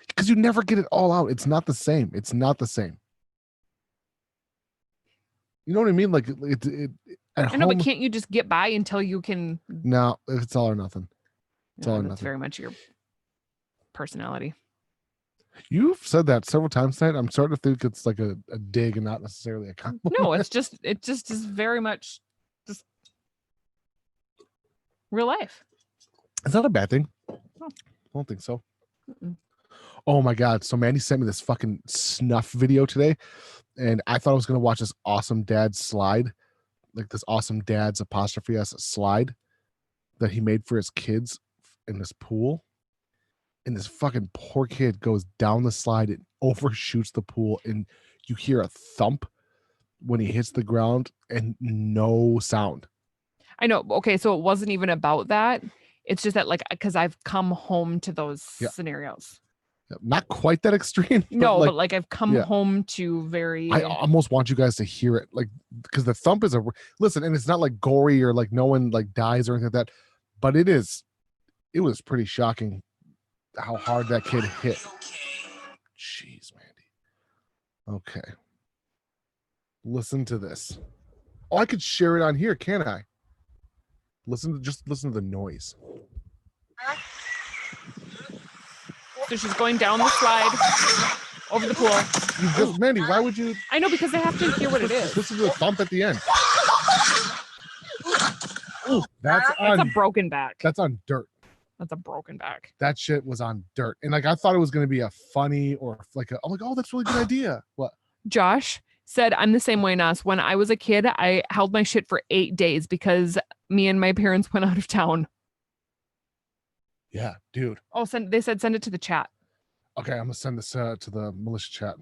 Because you never get it all out. It's not the same. It's not the same. You know what I mean? Like at I know, home, but can't you just get by until you can? No, it's all or nothing. It's all or That's nothing. very much your personality. You've said that several times tonight. I'm starting to think it's like a dig and not necessarily a compliment. No, it just is very much just real life. It's not a bad thing. Oh. I don't think so. Mm-mm. Oh my God. So Mandy sent me this fucking snuff video today, and I thought I was going to watch this awesome dad slide, like this awesome dad's apostrophe S slide that he made for his kids in this pool. And this fucking poor kid goes down the slide and overshoots the pool, and you hear a thump when he hits the ground and no sound. I know. Okay, so it wasn't even about that. It's just that, like, because I've come home to those scenarios. Not quite that extreme. But like I've come home to very. I almost want you guys to hear it, like, because the thump is listen, and it's not like gory or like no one like dies or anything like that, but it was pretty shocking how hard that kid hit. Jeez, Mandy. Okay. Listen to this. Oh, I could share it on here, can't I? Just listen to the noise. So she's going down the slide over the pool. Mandy, why would you? I know, because they have to hear what it is. Listen to the thump at the end. Ooh, that's a broken back. That's on dirt. That's a broken back. That shit was on dirt. And like, I thought it was going to be a funny or like I'm like, oh, that's a really good idea. What? Josh said, I'm the same way, Nas. When I was a kid, I held my shit for 8 days because me and my parents went out of town. Yeah, dude. Oh, they said send it to the chat. Okay, I'm going to send this to the militia chat.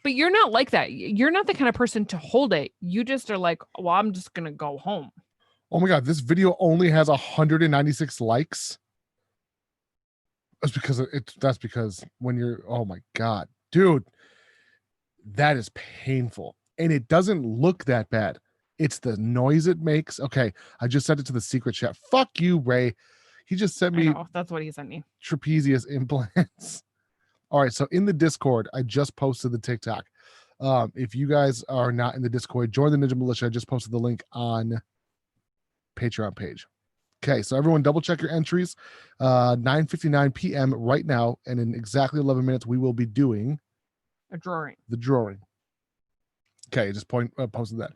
But you're not like that. You're not the kind of person to hold it. You just are like, well, I'm just going to go home. Oh my God, this video only has 196 likes. That's because when you're, oh my God, dude, that is painful. And it doesn't look that bad. It's the noise it makes. Okay, I just sent it to the secret chat. Fuck you, Ray. He just sent me. That's what he sent me. Trapezius implants. All right, so in the Discord, I just posted the TikTok. If you guys are not in the Discord, join the Ninja Militia. I just posted the link on Patreon page. Okay, so everyone double check your entries. 9:59 p.m. right now, and in exactly 11 minutes, we will be doing the drawing. Okay, just posted that.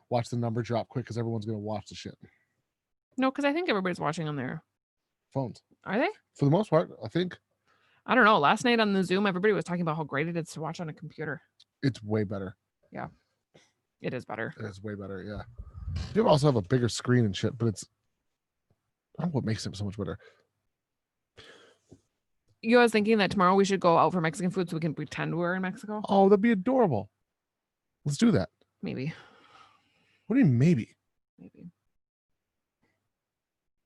Watch the number drop quick because everyone's gonna watch the shit. No, because I think everybody's watching on their phones. Are they? For the most part, I think. I don't know. Last night on the Zoom, everybody was talking about how great it is to watch on a computer. It's way better. Yeah, it is better. It's way better. Yeah. You also have a bigger screen and shit, but I don't know what makes it so much better. I was thinking that tomorrow we should go out for Mexican food so we can pretend we're in Mexico. Oh, that'd be adorable. Let's do that. Maybe. What do you mean maybe? Maybe.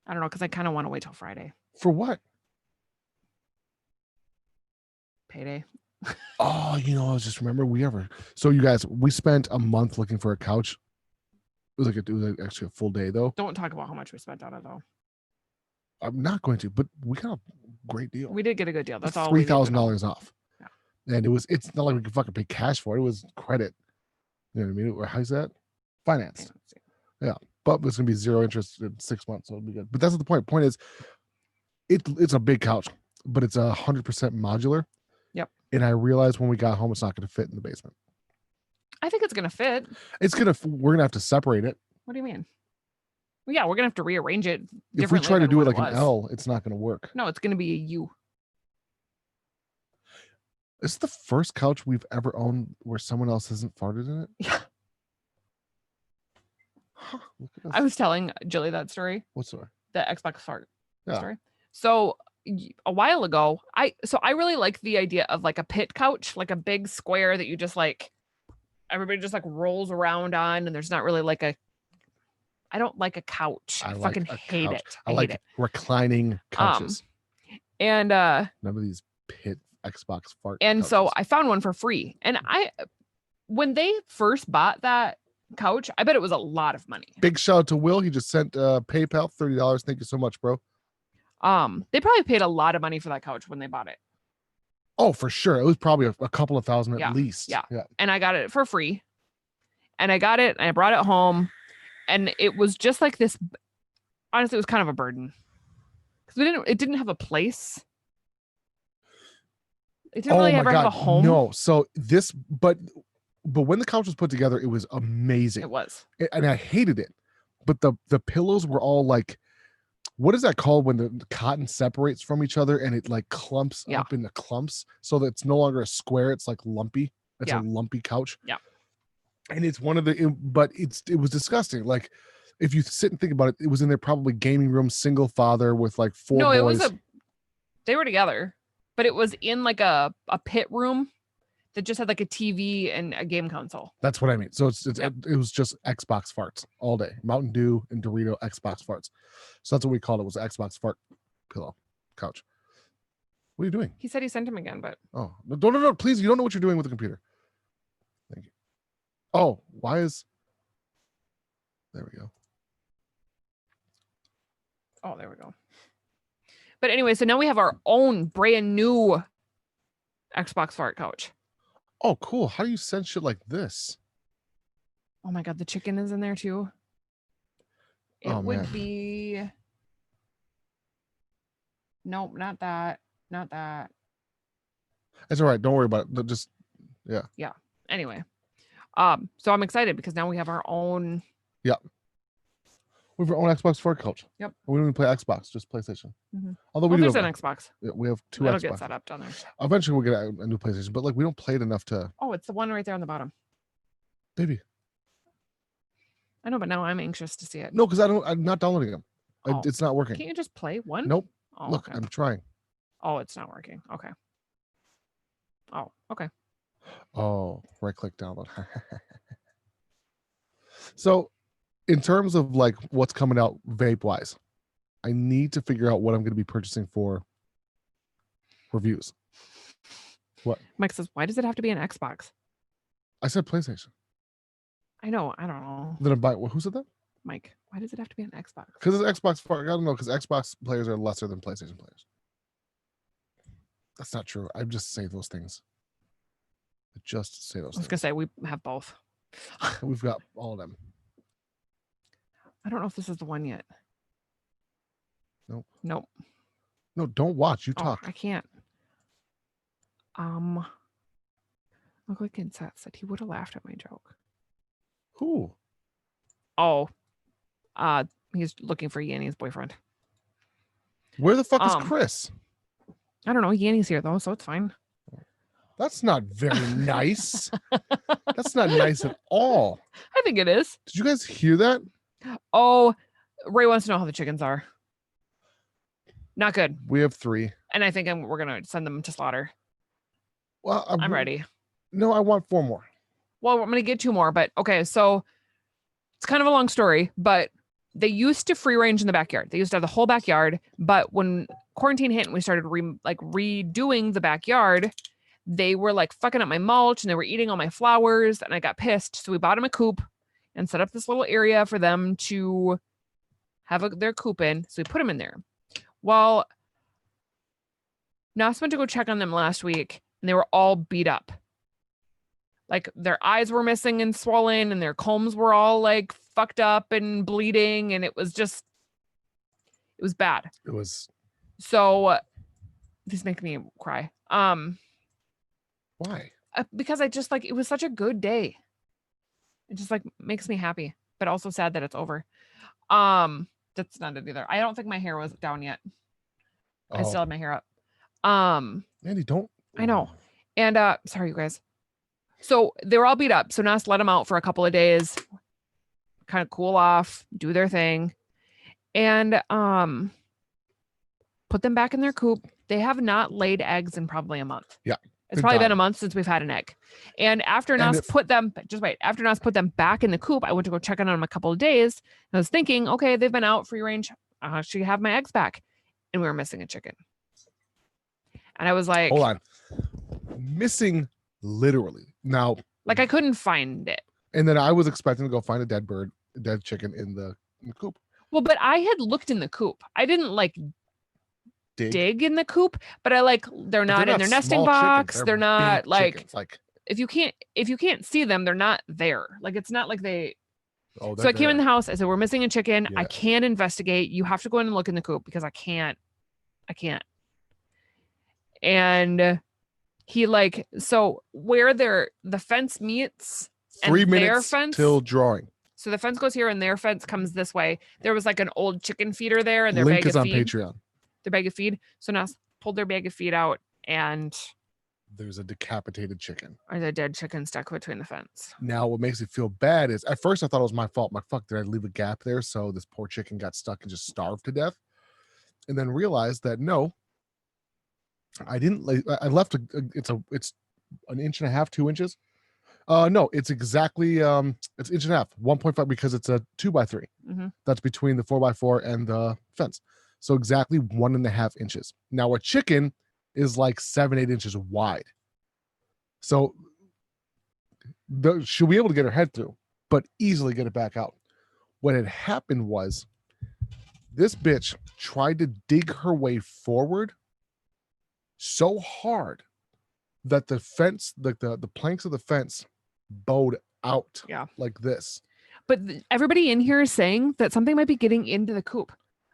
I don't know, because I kind of want to wait till Friday. For what? Payday. Oh, I was just remember so you guys, we spent a month looking for a couch. It was actually a full day though. Don't talk about how much we spent on it though. I'm not going to, but we got a great deal. We did get a good deal. That's all. $3,000 off. Yeah. And it's not like we could fucking pay cash for it. It was credit. You know what I mean? Or how's that? Financed. Yeah. But it's gonna be 0 interest in 6 months, so it'll be good. But that's not the point. Point is, it's a big couch, but it's 100% modular. Yep. And I realized when we got home, it's not going to fit in the basement. I think it's going to fit. We're going to have to separate it. What do you mean? Well, yeah, we're going to have to rearrange it. If we try to do it like an L, it's not going to work. No, it's going to be a U. This is the first couch we've ever owned where someone else hasn't farted in it. Yeah. Huh, look at I was telling Jilly that story. What story? The Xbox fart story. So a while ago, I really like the idea of like a pit couch, like a big square that you just like everybody just like rolls around on, and there's not really like I don't like a couch. I like fucking a hate couch. it. I hate like it. reclining couches. And none of these pit Xbox fart. and couches. so I found one for free. And when they first bought that couch, I bet it was a lot of money. Big shout out to Will. He just sent PayPal $30. Thank you so much, bro. They probably paid a lot of money for that couch when they bought it. Oh, for sure. It was probably a couple of thousand at least. Yeah. And I got it for free. And I got it and I brought it home. And it was just like this. Honestly, it was kind of a burden. Because it didn't have a place. It didn't really ever have a home. No. So but when the couch was put together, it was amazing. It was. And I hated it. But the pillows were all like, what is that called when the cotton separates from each other and it like clumps up into clumps so that it's no longer a square, it's like lumpy. It's a lumpy couch. Yeah. And it's one of but it was disgusting. Like if you sit and think about it, it was in their probably gaming room, single father with like 4 boys. No, they were together, but it was in like a pit room that just had like a TV and a game console. That's what I mean. So it was just Xbox farts all day. Mountain Dew and Dorito Xbox farts. So that's what we called it, was an Xbox fart pillow couch. What are you doing? He said he sent him again, but oh no, please, you don't know what you're doing with the computer. Thank you. Oh, there we go. Oh, there we go. But anyway, so now we have our own brand new Xbox fart couch. Oh, cool. How do you send shit like this? Oh my God, the chicken is in there too. It would be. Nope, not that. Not that. It's all right. Don't worry about it. Just, yeah. Yeah. Anyway. So I'm excited because now we have our own. Yeah. We have our own Xbox fart couch. Yep. We don't even play Xbox, just PlayStation. Mm-hmm. Although we do have an Xbox. Yeah, we have 2 It'll Xbox. get set up down there. Eventually we'll get a new PlayStation, but like we don't play it enough to. Oh, it's the one right there on the bottom. Baby. I know, but now I'm anxious to see it. No, because I'm not downloading them. It's not working. Can't you just play one? Nope. Oh, look, okay. I'm trying. Oh, it's not working. Okay. Oh, okay. Oh, right click download. So in terms of like what's coming out vape wise, I need to figure out what I'm going to be purchasing for reviews. What? Mike says, why does it have to be an Xbox? I said PlayStation. I know. I don't know. Then I buy. Who said that? Mike, why does it have to be an Xbox? Because it's Xbox. I don't know. Because Xbox players are lesser than PlayStation players. That's not true. I just say those things. I just say those things. I was going to say, we have both. We've got all of them. I don't know if this is the one yet. Nope. Nope. No, don't watch. You talk. I can't. Look like Insat said he would have laughed at my joke. Who? Oh. He's looking for Yanni's boyfriend. Where the fuck is Chris? I don't know. Yanni's here though, so it's fine. That's not very nice. That's not nice at all. I think it is. Did you guys hear that? Oh, Ray wants to know how the chickens are. Not good. We have 3. And I think we're going to send them to slaughter. Well, I'm ready. No, I want 4 more. Well, I'm going to get 2 more, but okay. So it's kind of a long story, but they used to free range in the backyard. They used to have the whole backyard, but when quarantine hit and we started redoing the backyard, they were like fucking up my mulch and they were eating all my flowers and I got pissed. So we bought them a coop and set up this little area for them to have their coop in. So we put them in there. Well, Nas went to go check on them last week and they were all beat up. Like their eyes were missing and swollen and their combs were all like fucked up and bleeding. And it was bad. It was. So this makes me cry. Why? Because I just it was such a good day. It just makes me happy, but also sad that it's over. That's not it either. I don't think my hair was down yet. I still have my hair up. Mandy, don't. I know. And sorry, you guys. So they were all beat up. So Nas let them out for a couple of days, kind of cool off, do their thing, and put them back in their coop. They have not laid eggs in probably a month. Yeah. It's probably been a month since we've had an egg. And after Nas put them back in the coop, I went to go check on them a couple of days. And I was thinking, okay, they've been out free range. I should have my eggs back. And we were missing a chicken. And I was like, hold on. Missing literally. Now, like I couldn't find it. And then I was expecting to go find a dead chicken in the coop. Well, but I had looked in the coop. I didn't like dig in the coop, but they're not in their nesting box. They're not like if you can't see them, they're not there. Like it's not like they. Oh, so I came in the house. I said, we're missing a chicken. Yeah. I can't investigate. You have to go in and look in the coop because I can't. And he so where the fence meets 3 minutes till drawing. So the fence goes here and their fence comes this way. There was like an old chicken feeder there and their link bag is of on feed. Patreon. Their bag of feed. So now pulled their bag of feed out and there's a decapitated chicken. Or the dead chicken stuck between the fence. Now what makes me feel bad is at first I thought it was my fault. Did I leave a gap there so this poor chicken got stuck and just starved to death? And then realized that no, I didn't. I left it's an inch and a half, 2 inches. No, it's exactly it's inch and a half, 1.5 because it's a 2x3. Mm-hmm. That's between the 4x4 and the fence. So exactly 1.5 inches. Now a chicken is like 7-8 inches wide. So she'll be able to get her head through, but easily get it back out. What had happened was this bitch tried to dig her way forward so hard that the fence, like the planks of the fence bowed out like this. But everybody in here is saying that something might be getting into the coop.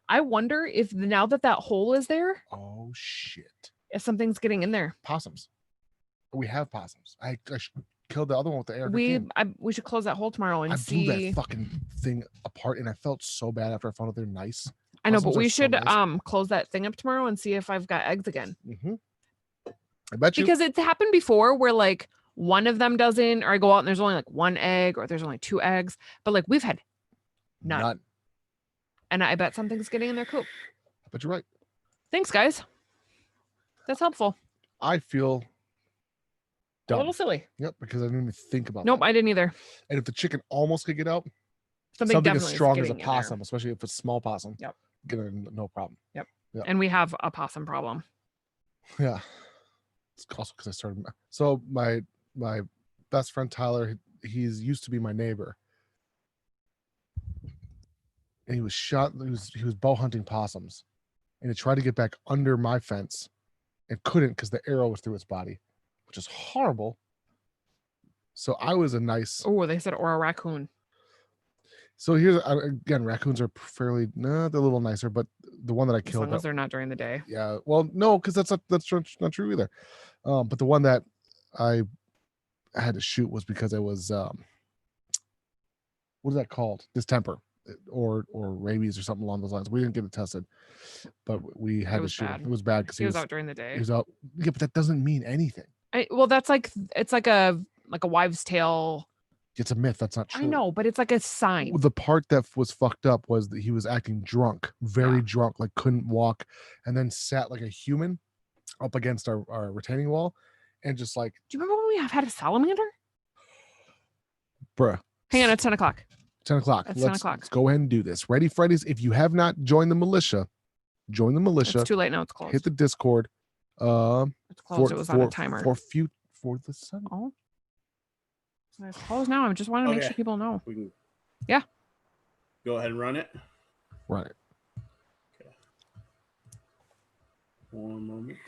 I wonder if now that hole is there. Oh, shit. If something's getting in there. Possums. We have possums. I killed the other one with the air. We should close that hole tomorrow and see. I blew that fucking thing apart and I felt so bad after I found out they're nice. I know, but we should close that thing up tomorrow and see if I've got eggs again. Mm-hmm. I bet you. Because it's happened before where like one of them doesn't, or I go out and there's only like one egg or there's only 2 eggs, but like we've had none. And I bet something's getting in their coop. I bet you're right. Thanks, guys. That's helpful. I feel dumb. A little silly. Yep, because I didn't even think about that. I didn't either. And if the chicken almost could get out, something as strong as a possum, especially if it's small possum. Yep. No problem. Yep. And we have a possum problem. Yeah. It's also because I started. So my best friend Tyler, he's used to be my neighbor, and he was shot. He was bow hunting possums, and he tried to get back under my fence, and couldn't because the arrow was through its body, which is horrible. So I was a nice. Oh, they said or a raccoon. So here's again, raccoons are fairly they're a little nicer, but the one that I killed, as long as they're not during the day. Yeah, well, no, because that's not true either. But the one that I had to shoot was because it was what is that called? Distemper or rabies or something along those lines. We didn't get it tested, but we had to shoot him. It was bad because he was out during the day. He was out. Yeah, but that doesn't mean anything. Well, that's like it's like a wives' tale. It's a myth. That's not true. I know, but it's like a sign. The part that was fucked up was that he was acting drunk, very drunk, like couldn't walk, and then sat like a human up against our retaining wall, and just like. Do you remember when we had a salamander? Bruh. Hang on, it's 10 o'clock. 10 o'clock. It's 10 o'clock. Let's go ahead and do this. Ready, Freddy's? If you have not joined the militia, join the militia. It's too late now. It's closed. Hit the Discord. It's closed. It was on a timer. For the sun. Oh. It's closed now. I just want to make sure people know. Yeah. Go ahead and run it. Run it. Okay. One moment.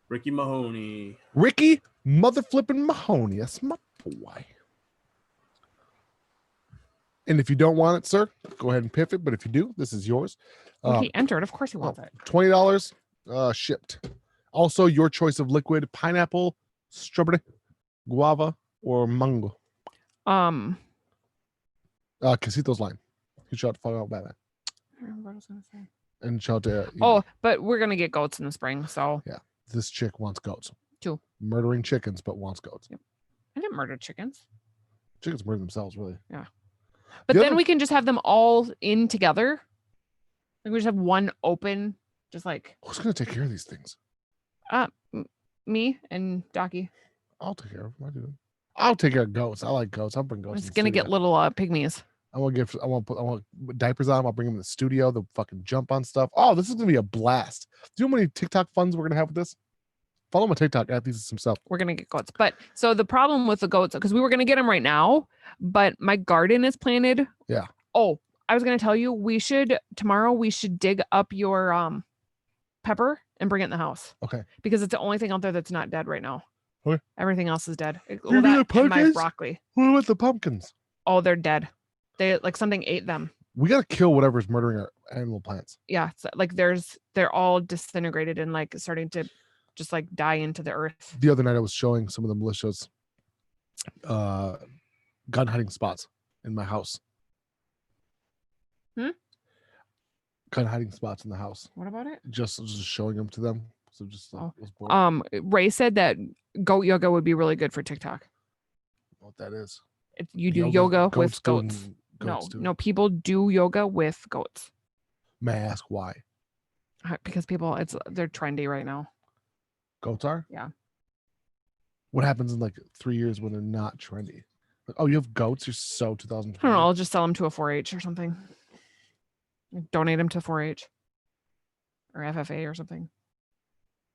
Ricky Mahoney. Ricky mother flipping Mahoney. That's my boy. And if you don't want it, sir, go ahead and piff it. But if you do, this is yours. He entered. Of course he wants it. $20 shipped. Also, your choice of liquid: pineapple, strawberry, guava, or mango. Casito's line. You shout to follow out Batman. I remember what I was going to say. And shout to. But we're going to get goats in the spring. So. Yeah. This chick wants goats. 2. Murdering chickens, but wants goats. Yep. I didn't murder chickens. Chickens murder themselves, really. Yeah. But The then other- we can just have them all in together. Like we just have one open, just like Who's gonna take care of these things? me and Docky. I'll take care of them. I do. I'll take care of goats. I like goats. I'll bring goats. It's in the gonna get studio. little pygmies. I want diapers on them. I'll bring them in the studio. They'll fucking jump on stuff. Oh, this is gonna be a blast. Do you know how many TikTok funds we're gonna have with this? Follow my TikTok at these himself. We're gonna get goats. But so the problem with the goats, because we were gonna get them right now, but my garden is planted. Yeah. Oh, I was gonna tell you tomorrow we should dig up your pepper and bring it in the house. Okay. Because it's the only thing out there that's not dead right now. Okay. Everything else is dead. You Well, mean that the and my pumpkins? broccoli. What about the pumpkins? Oh, they're dead. They like something ate them. We gotta kill whatever's murdering our animal plants. Yeah, it's like they're all disintegrated and like starting to just like die into the earth. The other night I was showing some of the militias gun hiding spots in my house. Gun hiding spots in the house. What about it? Just showing them to them. So just Oh. was bored. Ray said that goat yoga would be really good for TikTok. What that is. You do yoga with doing- goats. goats doing- No, people do yoga with goats. May I ask why? Because they're trendy right now. Goats are? Yeah. What happens in like 3 years when they're not trendy? Like, oh, you have goats? You're so 2020. I don't know. I'll just sell them to a 4-H or something. Donate them to 4-H or FFA or something.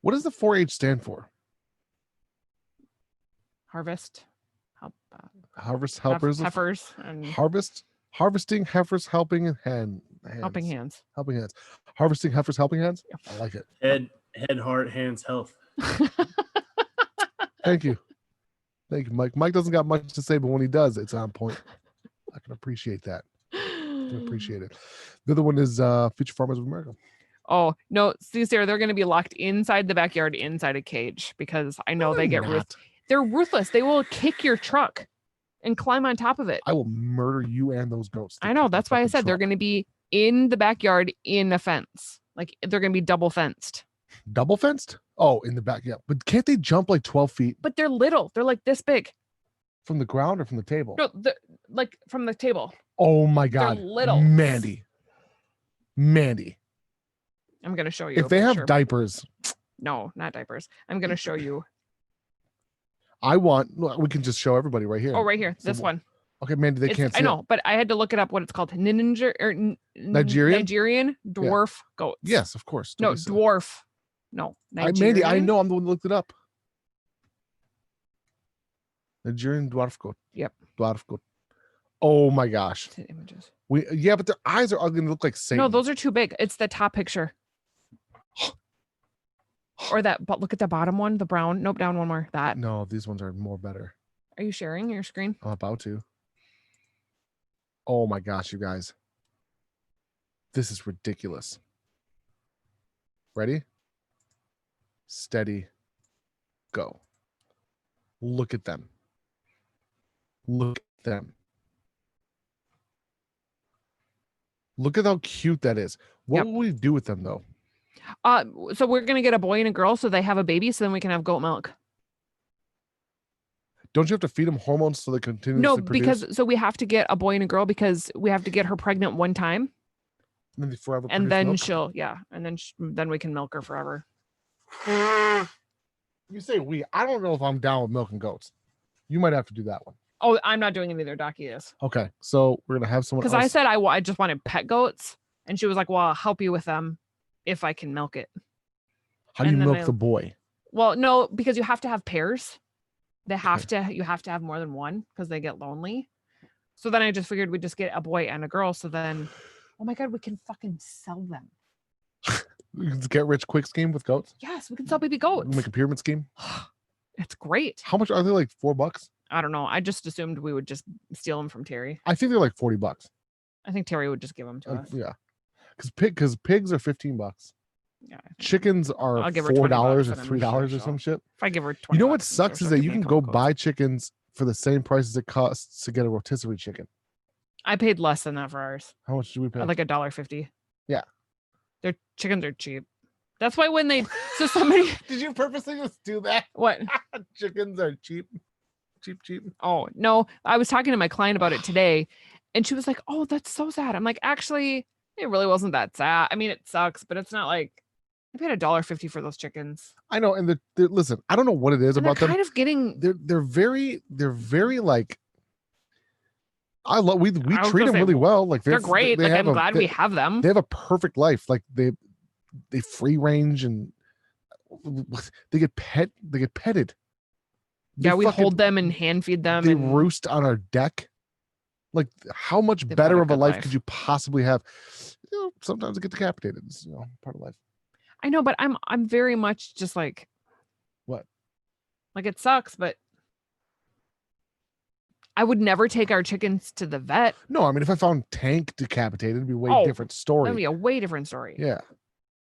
What does the 4-H stand for? Harvest. Harvest helpers. Heifers and Harvesting heifers helping hands. helping hands. Helping hands. Harvesting heifers helping hands. I like it. Head, heart, hands, health. Thank you. Thank you, Mike. Mike doesn't got much to say, but when he does, it's on point. I can appreciate that. I can appreciate it. The other one is Future Farmers of America. Oh, no. See, Sarah, they're going to be locked inside the backyard, inside a cage, because I know they get they're ruthless. They will kick your truck and climb on top of it. I will murder you and those goats. I know. That's why I said they're going to be in the backyard in a fence. Like they're going to be double fenced. Double fenced? Oh, in the back. Yeah. But can't they jump like 12 feet But they're little. They're like this big. from the ground or from the table? No, like from the table. Oh my God. little. Mandy. I'm going to show you. If a they have picture. diapers, No, not diapers. I'm going to show you. we can just show everybody right here. Oh, right here. This So- one. Okay, Mandy, they can't see I know, but I had to look it up what it's called. Ninja or Nigerian dwarf goats. Yes, of course. No, Don't be silly. dwarf. No. Mandy, I know I'm the one that looked it up. Nigerian dwarf goat. Yep. Dwarf goat. Oh my gosh. Images. Yeah, but their eyes are ugly and look like Satan. No, those are too big. It's the top picture. Or that, but look at the bottom one, the brown. Nope, down one more. That. No, these ones are more better. Are you sharing your screen? I'm about to. Oh my gosh, you guys. This is ridiculous. Ready? Steady. Go. Look at them. Look at them. Look at how cute that is. What Yep. will we do with them though? So we're gonna get a boy and a girl so they have a baby, so then we can have goat milk. Don't you have to feed them hormones so they continue No, to produce? because so we have to get a boy and a girl because we have to get her pregnant one time, And then they forever and produce then milk? then we can milk her forever. You say we. I don't know if I'm down with milking goats. You might have to do that one. Oh, I'm not doing it either. Docky is. Okay, so we're gonna have someone Because else. I said I just wanted pet goats, and she was like, "Well, I'll help you with them if I can milk it." How do you and then milk the boy? Well, no, because you have to have pairs. You have to have more than one because they get lonely. So then I just figured we'd just get a boy and a girl. So then, oh my God, we can fucking sell them. Get rich quick scheme with goats. Yes, we can sell baby goats. Make a pyramid scheme. It's great. How much are they? Like $4? I don't know. I just assumed we would just steal them from Terry. I think they're like $40. I think Terry would just give them to us. Yeah, because pigs are $15. Yeah. Chickens are I'll give her $20 $4 or and I'm $3 sure or she'll- some shit. If I give her 20, You know what bucks, I'm sucks sure is she'll that give you me can 20 go goats. buy chickens for the same price as it costs to get a rotisserie chicken. I paid less than that for ours. How much do we pay? Like $1.50. Yeah. Their chickens are cheap. That's why when they so somebody Did you purposely just do that? what? Chickens are cheap. Cheap. Oh, no. I was talking to my client about it today, And she was like, oh, that's so sad. I'm like, actually, it really wasn't that sad. I mean, it sucks, but it's not like I paid $1.50 for those chickens. I know, and listen, I don't know what it is And about they're them. kind of getting. They're very like. I love we I was treat gonna them say, really well. Like They're great. They Like, have I'm glad we have them. They have a perfect life. Like they free range and they get petted. Yeah, we hold them and hand feed them. They And roost on our deck. Like, how much They've better got a of a good life life. could you possibly have? You know, sometimes they get decapitated. It's, you know, part of life. I know, but I'm very much just like, What? Like, it sucks, but I would never take our chickens to the vet. No, I mean, if I found Tank decapitated, it'd be a way different story. That'd be a way different story. Yeah.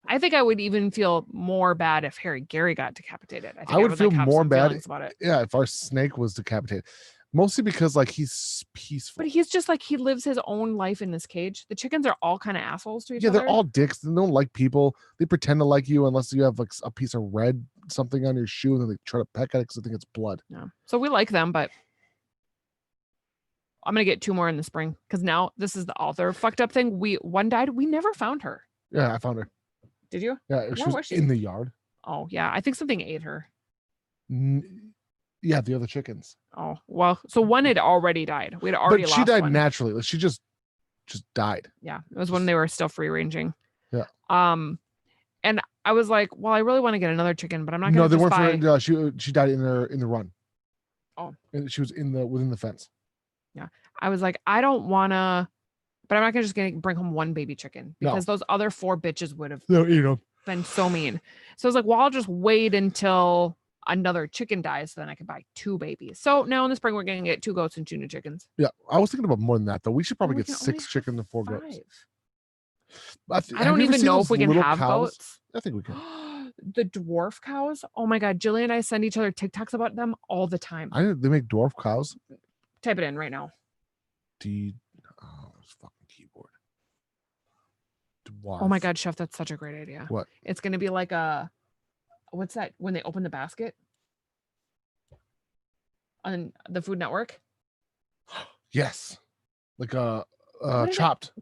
I think I would even feel more bad if Harry Gary got decapitated. I think I would feel like, have more some bad feelings about it. Yeah, if our snake was decapitated. Mostly because like he's peaceful. But he's just like, he lives his own life in this cage. The chickens are all kind of assholes to each other. They're all dicks. They don't like people. They pretend to like you unless you have like a piece of red something on your shoe, and then they try to peck at it because they think it's blood. Yeah. So we like them, but I'm gonna get 2 more in the spring because now this is the other fucked up thing. One died. We never found her. Yeah, I found her. Did you? Yeah, Where was she? in the yard. Oh yeah, I think something ate her. Yeah, the other chickens. Oh well, so one had already died. We had already But lost she died one. naturally. Like, she just died. Yeah, it was when they were still free ranging. Yeah. And I was like, well, I really want to get another chicken, but I'm not gonna. No, they just weren't. buy... She died in the run. Oh. And she was within the fence. Yeah, I was like, I don't wanna, but I'm not gonna just bring home one baby chicken because those other 4 bitches would have been so mean. So I was like, well, I'll just wait until another chicken dies, so then I can buy 2 babies. So now in the spring we're gonna get 2 goats and 2 new chickens. Yeah, I was thinking about more than that though. We should probably We get can 6 only chickens have and 4 goats. 5. I don't even know if we can have goats. I think we can. The dwarf cows. Oh my god, Jillian and I send each other TikToks about them all the time. They make dwarf cows. Type it in right now. This fucking keyboard. Dwarf. Oh my god, chef, that's such a great idea. What? It's gonna be like what's that when they open the basket on the Food Network? Yes. Like Chopped.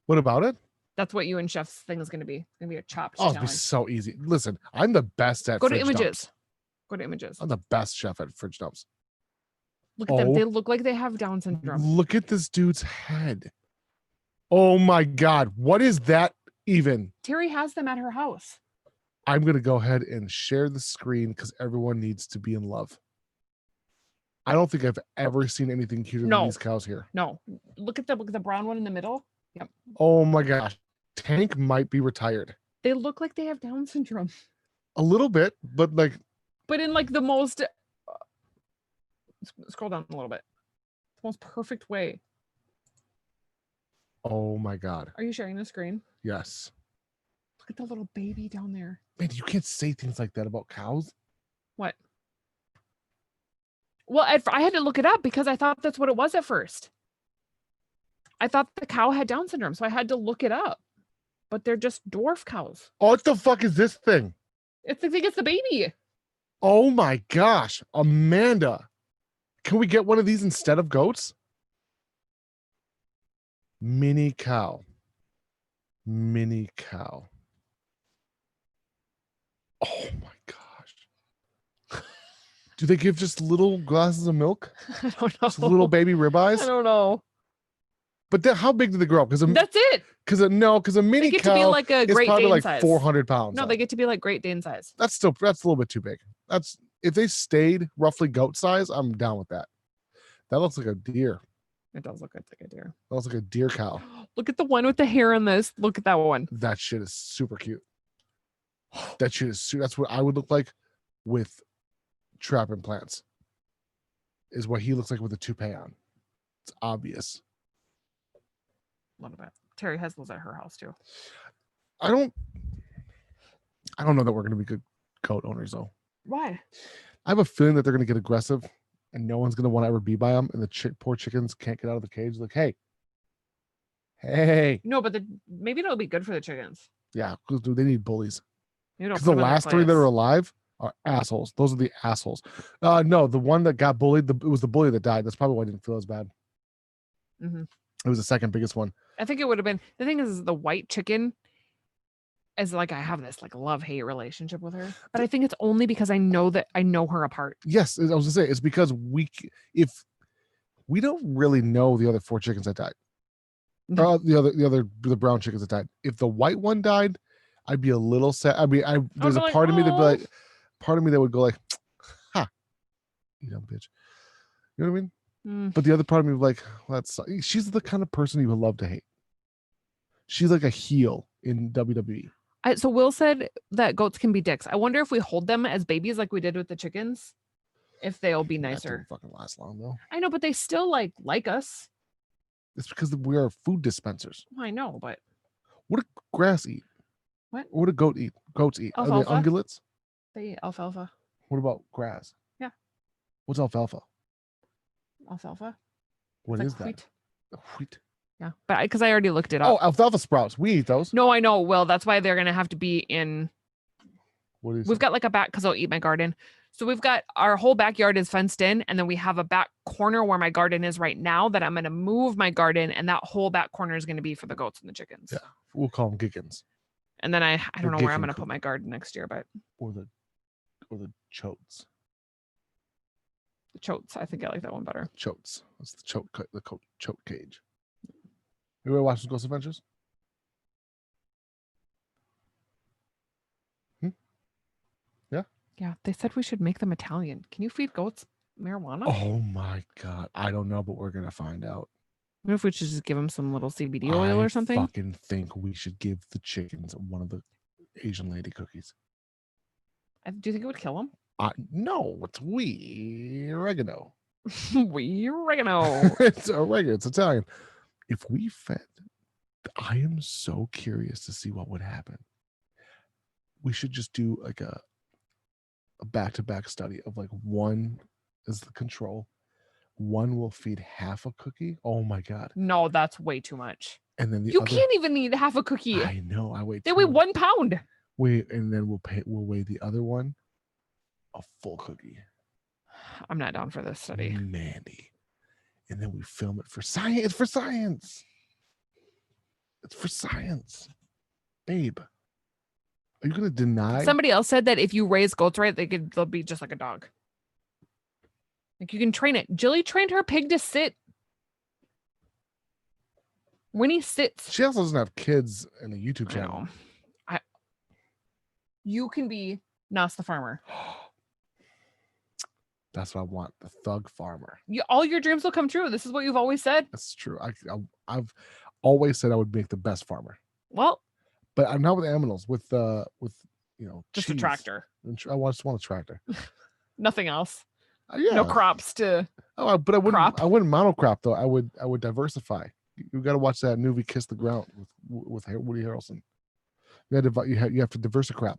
What about it? That's what you and chef's thing is gonna be. It's gonna be a chopped Oh, it'd challenge. be so easy. Listen, I'm the best at Go to fridge images. dumps. Go to images. I'm the best chef at fridge dumps. Look at them. They look like they have Down syndrome. Look at this dude's head. Oh my god, what is that even? Terry has them at her house. I'm gonna go ahead and share the screen because everyone needs to be in love. I don't think I've ever seen anything cuter than these cows here. No. Look at the brown one in the middle. Yep. Oh my gosh. Tank might be retired. They look like they have Down syndrome. A little bit, but in like the most scroll down a little bit. The most perfect way. Oh my god. Are you sharing the screen? Yes. Look at the little baby down there. Man, you can't say things like that about cows. What? Well, I had to look it up because I thought that's what it was at first. I thought the cow had Down syndrome, so I had to look it up. But they're just dwarf cows. Oh, what the fuck is this thing? I think it's the baby. Oh my gosh, Amanda. Can we get one of these instead of goats? Mini cow. Mini cow. Oh my gosh. Do they give just little glasses of milk? I don't know. Just little baby ribeyes? I don't know. But how big do they grow up? Because That's it. Because a mini They get cow to be like a is Great probably Dane like size. 400 pounds. No, they get to be like Great Dane size. That's a little bit too big. If they stayed roughly goat size, I'm down with that. That looks like a deer. It does look like a deer. That looks like a deer cow. Look at the one with the hair on this. Look at that one. That shit is super cute. That shit is that's what I would look like with trap implants. Is what he looks like with a toupee on. It's obvious. A little bit. Terry has those at her house too. I don't know that we're gonna be good goat owners though. Why? I have a feeling that they're gonna get aggressive and no one's gonna want to ever be by them, and the poor chickens can't get out of the cage. Like, hey. No, but maybe it'll be good for the chickens. Yeah, because they need bullies. You Because the last 3 that are alive are assholes. Those are the assholes. No, the one that got bullied, it was the bully that died. That's probably why I didn't feel as bad. Mhm. It was the second biggest one. I think it would have been. The thing is, the white chicken is like I have this like love-hate relationship with her, but I think it's only because I know her apart. Yes, I was gonna say it's because if we don't really know the other 4 chickens that died. No. The brown chickens that died. If the white one died, I'd be a little sad. I mean, there's a be like, part of me that be "Aw." like, part of me that would go like, ha, you dumb bitch. You know what I mean? Mm. But the other part of me would be like, well, she's the kind of person you would love to hate. She's like a heel in WWE. So Will said that goats can be dicks. I wonder if we hold them as babies like we did with the chickens, if they'll be That nicer. didn't fucking last long though. I know, but they still like us. It's because we are food dispensers. I know, but What do grass eat? What? What do goats eat? Are Alfalfa. they ungulates? they eat alfalfa. What about grass? Yeah. What's alfalfa? Alfalfa. What It's is like that? wheat. Wheat. Yeah, but because I already looked it up. Oh, alfalfa sprouts. We eat those. No, I know. Well, that's why they're gonna have to be in. What is We've got like a back because I'll eat my garden. So we've got our whole backyard is fenced in, and then we have a back corner where my garden is right now that I'm gonna move my garden, and that whole back corner is gonna be for the goats and the chickens. Yeah. We'll call them giggins. And then I don't know where I'm Gickin' gonna put my garden next year, but or the chotes. the chotes. I think I like that one better. Chotes. That's the chote cage. You ever watch Ghost Adventures? Yeah, they said we should make them Italian. Can you feed goats marijuana? Oh my god. I don't know, but we're gonna find out. What if we should just give them some little CBD oil or something? I fucking think we should give the chickens one of the Asian lady cookies. Do you think it would kill them? No, it's oregano. We oregano. It's oregano. It's Italian. If we fed, I am so curious to see what would happen. We should just do like a back-to-back study of like one is the control, one will feed half a cookie. Oh my god! No, that's way too much. And then You can't even eat half a cookie. I know. I weigh. They weigh 1 pound. And then we'll weigh the other one a full cookie. I'm not down for this study. Mandy. And then we film it for science. It's for science. It's for science. Babe. Are you gonna deny? Somebody else said that if you raise goats right, they'll be just like a dog. Like you can train it. Jilly trained her pig to sit. When he sits, She also doesn't have kids and a YouTube channel. You can be Nas the farmer. That's what I want. The thug farmer. All your dreams will come true. This is what you've always said. That's true. I've always said I would make the best farmer. Well, But I'm not with animals. With just a cheese. tractor. I just want a tractor. Nothing else. Yeah. No crops to. Oh, but I wouldn't. crop. I wouldn't monocrop though. I would diversify. You got to watch that movie Kiss the Ground with Woody Harrelson. You have to diversify.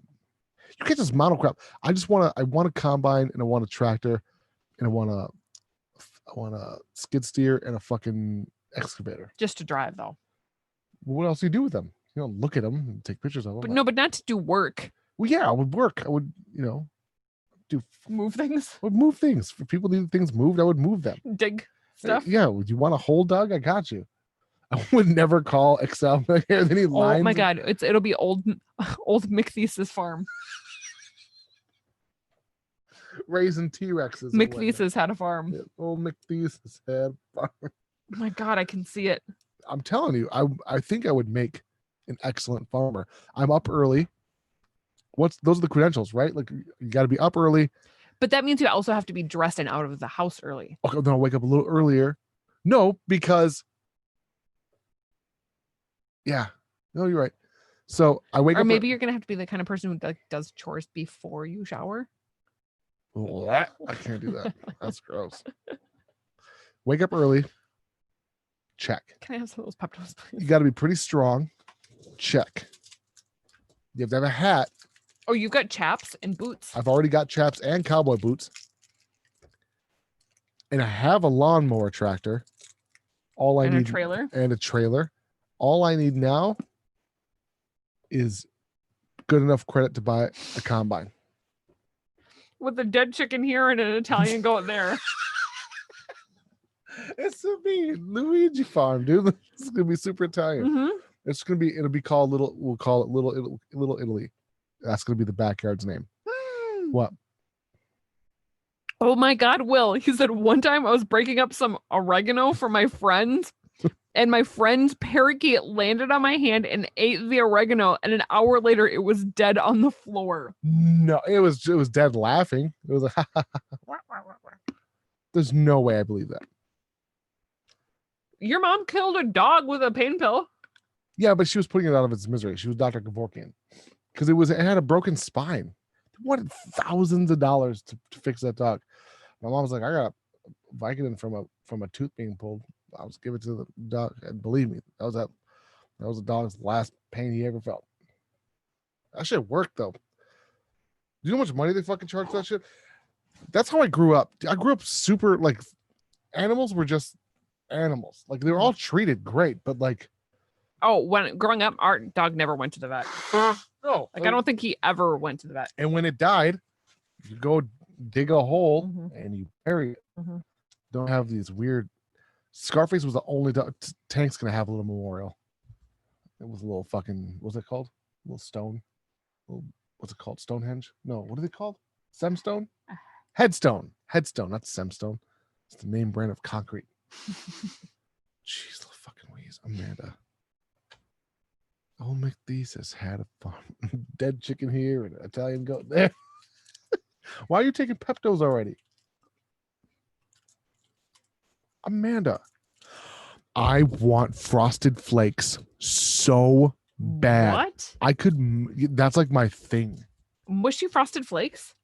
You can't just monocrop. I want a combine and I want a tractor and I want a skid steer and a fucking excavator. Just to drive though. What else do you do with them? You don't look at them and take pictures of them. But not to do work. Well, yeah, I would work. I would, Move things. I would move things. If people need things moved, I would move them. Dig stuff. Yeah. Would you want a hole dug? I got you. I would never call Excel here. Then he lines. Oh my god, it'll be old McThesis farm. Raising T-Rexes. McThesis had a farm. Yeah, old McThesis had a farm. Oh my god, I can see it. I'm telling you, I think I would make an excellent farmer. I'm up early. Those are the credentials, right? Like you got to be up early. But that means you also have to be dressed and out of the house early. Okay, then I'll wake up a little earlier. No, because yeah, no, you're right. So I wake up. Or maybe you're gonna have to be the kind of person who like does chores before you shower. I can't do that. That's gross. Wake up early. Check. Can I have some of those Peptos, please? You got to be pretty strong. Check. You have to have a hat. Oh, you've got chaps and boots. I've already got chaps and cowboy boots. And I have a lawnmower tractor. All I need a trailer. And a trailer. All I need now is good enough credit to buy a combine. With a dead chicken here and an Italian goat there. It's gonna be Luigi Farm, dude. It's gonna be super Italian. Mhm. It'll be called we'll call it Little Italy. That's gonna be the backyard's name. What? Oh my God, Will. He said one time I was breaking up some oregano for my friends, and my friend's parakeet landed on my hand and ate the oregano, and an hour later it was dead on the floor. No, it was dead laughing. It was like there's no way I believe that. Your mom killed a dog with a pain pill. Yeah, but she was putting it out of its misery. She was Dr. Kevorkian. Because it had a broken spine. What thousands of dollars to fix that dog. My mom was like, I got a Vicodin from a tooth being pulled. I was give it to the dog, and believe me, that was the dog's last pain he ever felt. That shit worked though. Do you know how much money they fucking charge for that shit? That's how I grew up. I grew up super like animals were just animals. Like they were all treated great, but like Oh, when growing up, our dog never went to the vet. no. Like I don't think he ever went to the vet. And when it died, you go dig a hole Mhm. and you bury it. Mhm. Don't have these weird. Scarface was the only dog. Tank's gonna have a little memorial. It was a little fucking. What's it called? A little stone. What's it called? Stonehenge? No. What are they called? Semstone? Headstone. Headstone. Not Semstone. It's the name brand of concrete. Jeez, the fucking wheeze, Amanda. Old McThesis had a farm. Dead chicken here and an Italian goat there. Why are you taking Peptos already? Amanda. I want Frosted Flakes so bad. What? I could. That's like my thing. Mushy Frosted Flakes?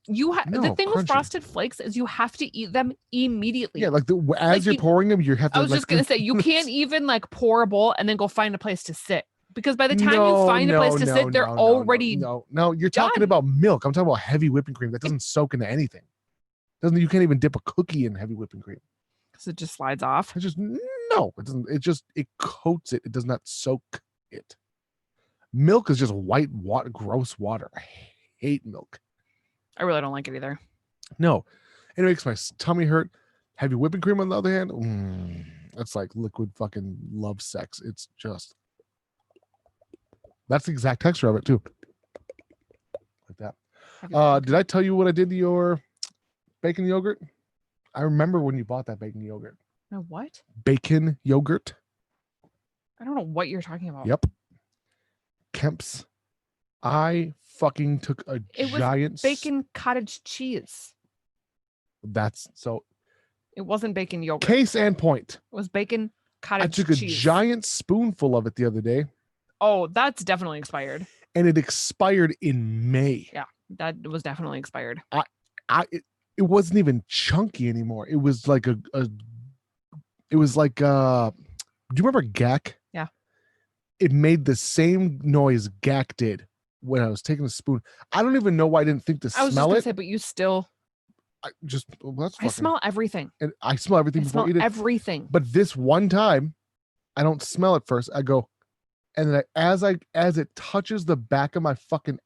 The No, thing with crunchy. Frosted Flakes is you have to eat them immediately. Yeah, like as Like you're you- pouring them, you have to. I was like, just gonna say you can't even like pour a bowl and then go find a place to sit, because by the time you No, find a place to sit, they're already No, you're talking done. about milk. I'm talking about heavy whipping cream that doesn't soak into anything. You can't even dip a cookie in heavy whipping cream. because it just slides off. It's just no. It doesn't. It coats it. It does not soak it. Milk is just white water, gross water. I hate milk. I really don't like it either. No, it makes my tummy hurt. Heavy whipping cream, on the other hand, that's like liquid fucking love sex. It's just that's the exact texture of it too, like that. Did I tell you what I did to your bacon yogurt? I remember when you bought that bacon yogurt. No, what? Bacon yogurt. I don't know what you're talking about. Yep. Kemp's. I fucking took a It was giant Bacon cottage cheese. That's so. It wasn't bacon yogurt. Case and point. It was bacon cottage I took cheese. a giant spoonful of it the other day, Oh, that's definitely expired. and it expired in May. Yeah, that was definitely expired. It wasn't even chunky anymore. It was like do you remember Gak? Yeah. It made the same noise Gak did when I was taking a spoon. I don't even know why I didn't think to I was just smell gonna it. say, but you still. That's I fucking, smell everything. and I smell everything I before I smell eat it. everything. But this one time, I don't smell it first. I go, and then as it touches the back of my fucking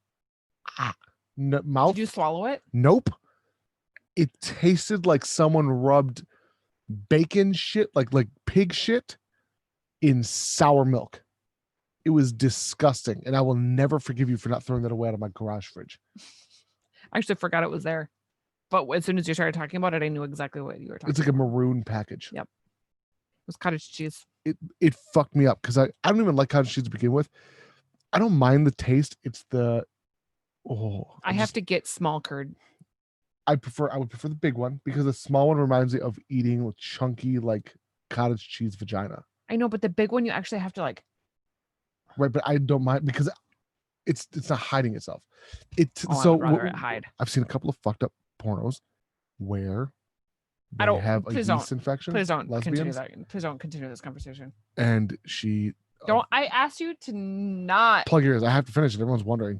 mouth, Did you swallow it? nope. It tasted like someone rubbed bacon shit, like pig shit, in sour milk. It was disgusting, and I will never forgive you for not throwing that away out of my garage fridge. I actually forgot it was there. But as soon as you started talking about it, I knew exactly what you were talking It's like a about. maroon package. Yep. It was cottage cheese. It fucked me up because I don't even like cottage cheese to begin with. I don't mind the taste. It's the I have to get small curd. I would prefer the big one because the small one reminds me of eating with chunky like cottage cheese vagina. I know, but the big one you actually have to like. Right, but I don't mind because it's not hiding itself. I would rather it hide. I've seen a couple of fucked up pornos where I they don't- have a please yeast don't. infection. Please don't continue lesbians, that. Please don't continue this conversation. and she Don't. I asked you to not. plug your ears. I have to finish it. Everyone's wondering.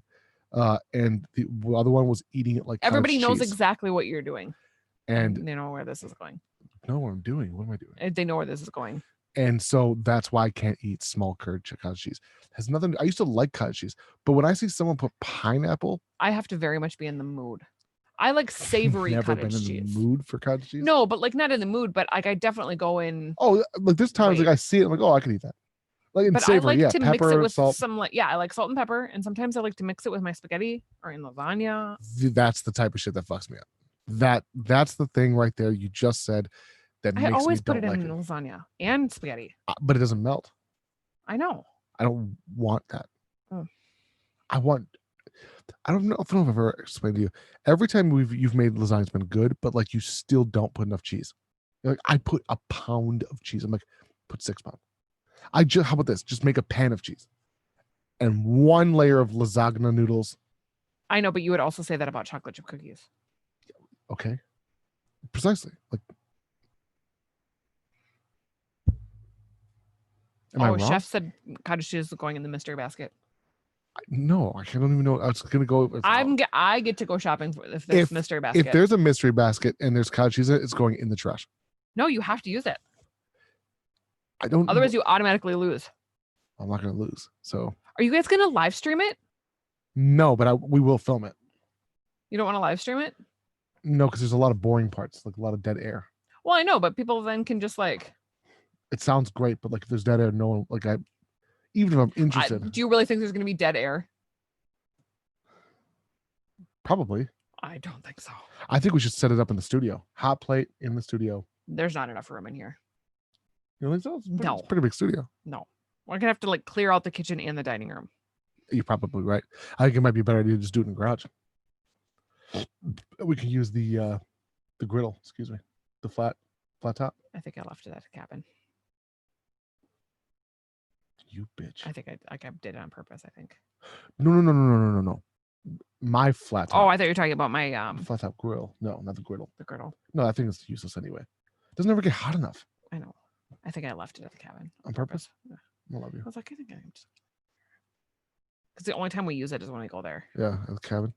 And the other one was eating it like cottage Everybody knows cheese. exactly what you're doing. And They know where this is going. know what I'm doing. What am I doing? They know where this is going. And so that's why I can't eat small curd cottage cheese. Has nothing. I used to like cottage cheese, but when I see someone put pineapple, I have to very much be in the mood. I like savory Never been cottage in cheese. the mood for cottage cheese. No, but like not in the mood, but like I definitely go in. Oh, like there's times like Wait. I see it, I'm like, oh, I could eat that. Like in But I savory, like yeah, to pepper, mix it with salt. some like I like salt and pepper, and sometimes I like to mix it with my spaghetti or in lasagna. That's the type of shit that fucks me up. That's the thing right there. You just said that I makes me always put don't it like in it. lasagna and spaghetti. But it doesn't melt. I know. I don't want that. Oh. I don't know if I've ever explained to you. Every time you've made lasagna, it's been good, but like you still don't put enough cheese. You're like, I put a pound of cheese. I'm like, put 6 pounds. How about this? Just make a pan of cheese and 1 layer of lasagna noodles. I know, but you would also say that about chocolate chip cookies. Okay. Precisely. Like, am I wrong? Chef said cottage cheese is going in the mystery basket. No, I don't even know. I was gonna go. I get to go shopping if there's mystery basket. If there's a mystery basket and there's cottage cheese in it, it's going in the trash. No, you have to use it. I don't. Otherwise, you automatically lose. I'm not gonna lose. So. Are you guys gonna live stream it? No, but we will film it. You don't want to live stream it? No, because there's a lot of boring parts, like a lot of dead air. Well, I know, but people then can just like. It sounds great, but like if there's dead air, no one like even if I'm interested. Do you really think there's gonna be dead air? Probably. I don't think so. I think we should set it up in the studio. Hot plate in the studio. There's not enough room in here. You know, it's No. a pretty big studio. No, we're gonna have to like clear out the kitchen and the dining room. You're probably right. I think it might be a better idea to just do it in the garage. We can use the griddle, excuse me. The flat top. I think I left it at the cabin. You bitch. I think I did it on purpose. I think. No. My flat top. Oh, I thought you were talking about my flat top grill. No, not the griddle. the girdle. No, I think it's useless anyway. It doesn't ever get hot enough. I know. I think I left it at the cabin On purpose? Yeah. I love you. I was like, I think I'm just because the only time we use it is when we go there. Yeah, at the cabin.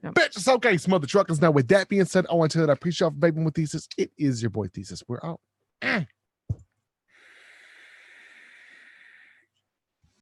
Yep. Bitch, it's okay, smother truckers. Now, with that being said, I want to tell you that I appreciate y'all for vaping with Thesis. It is your boy Thesis. We're out.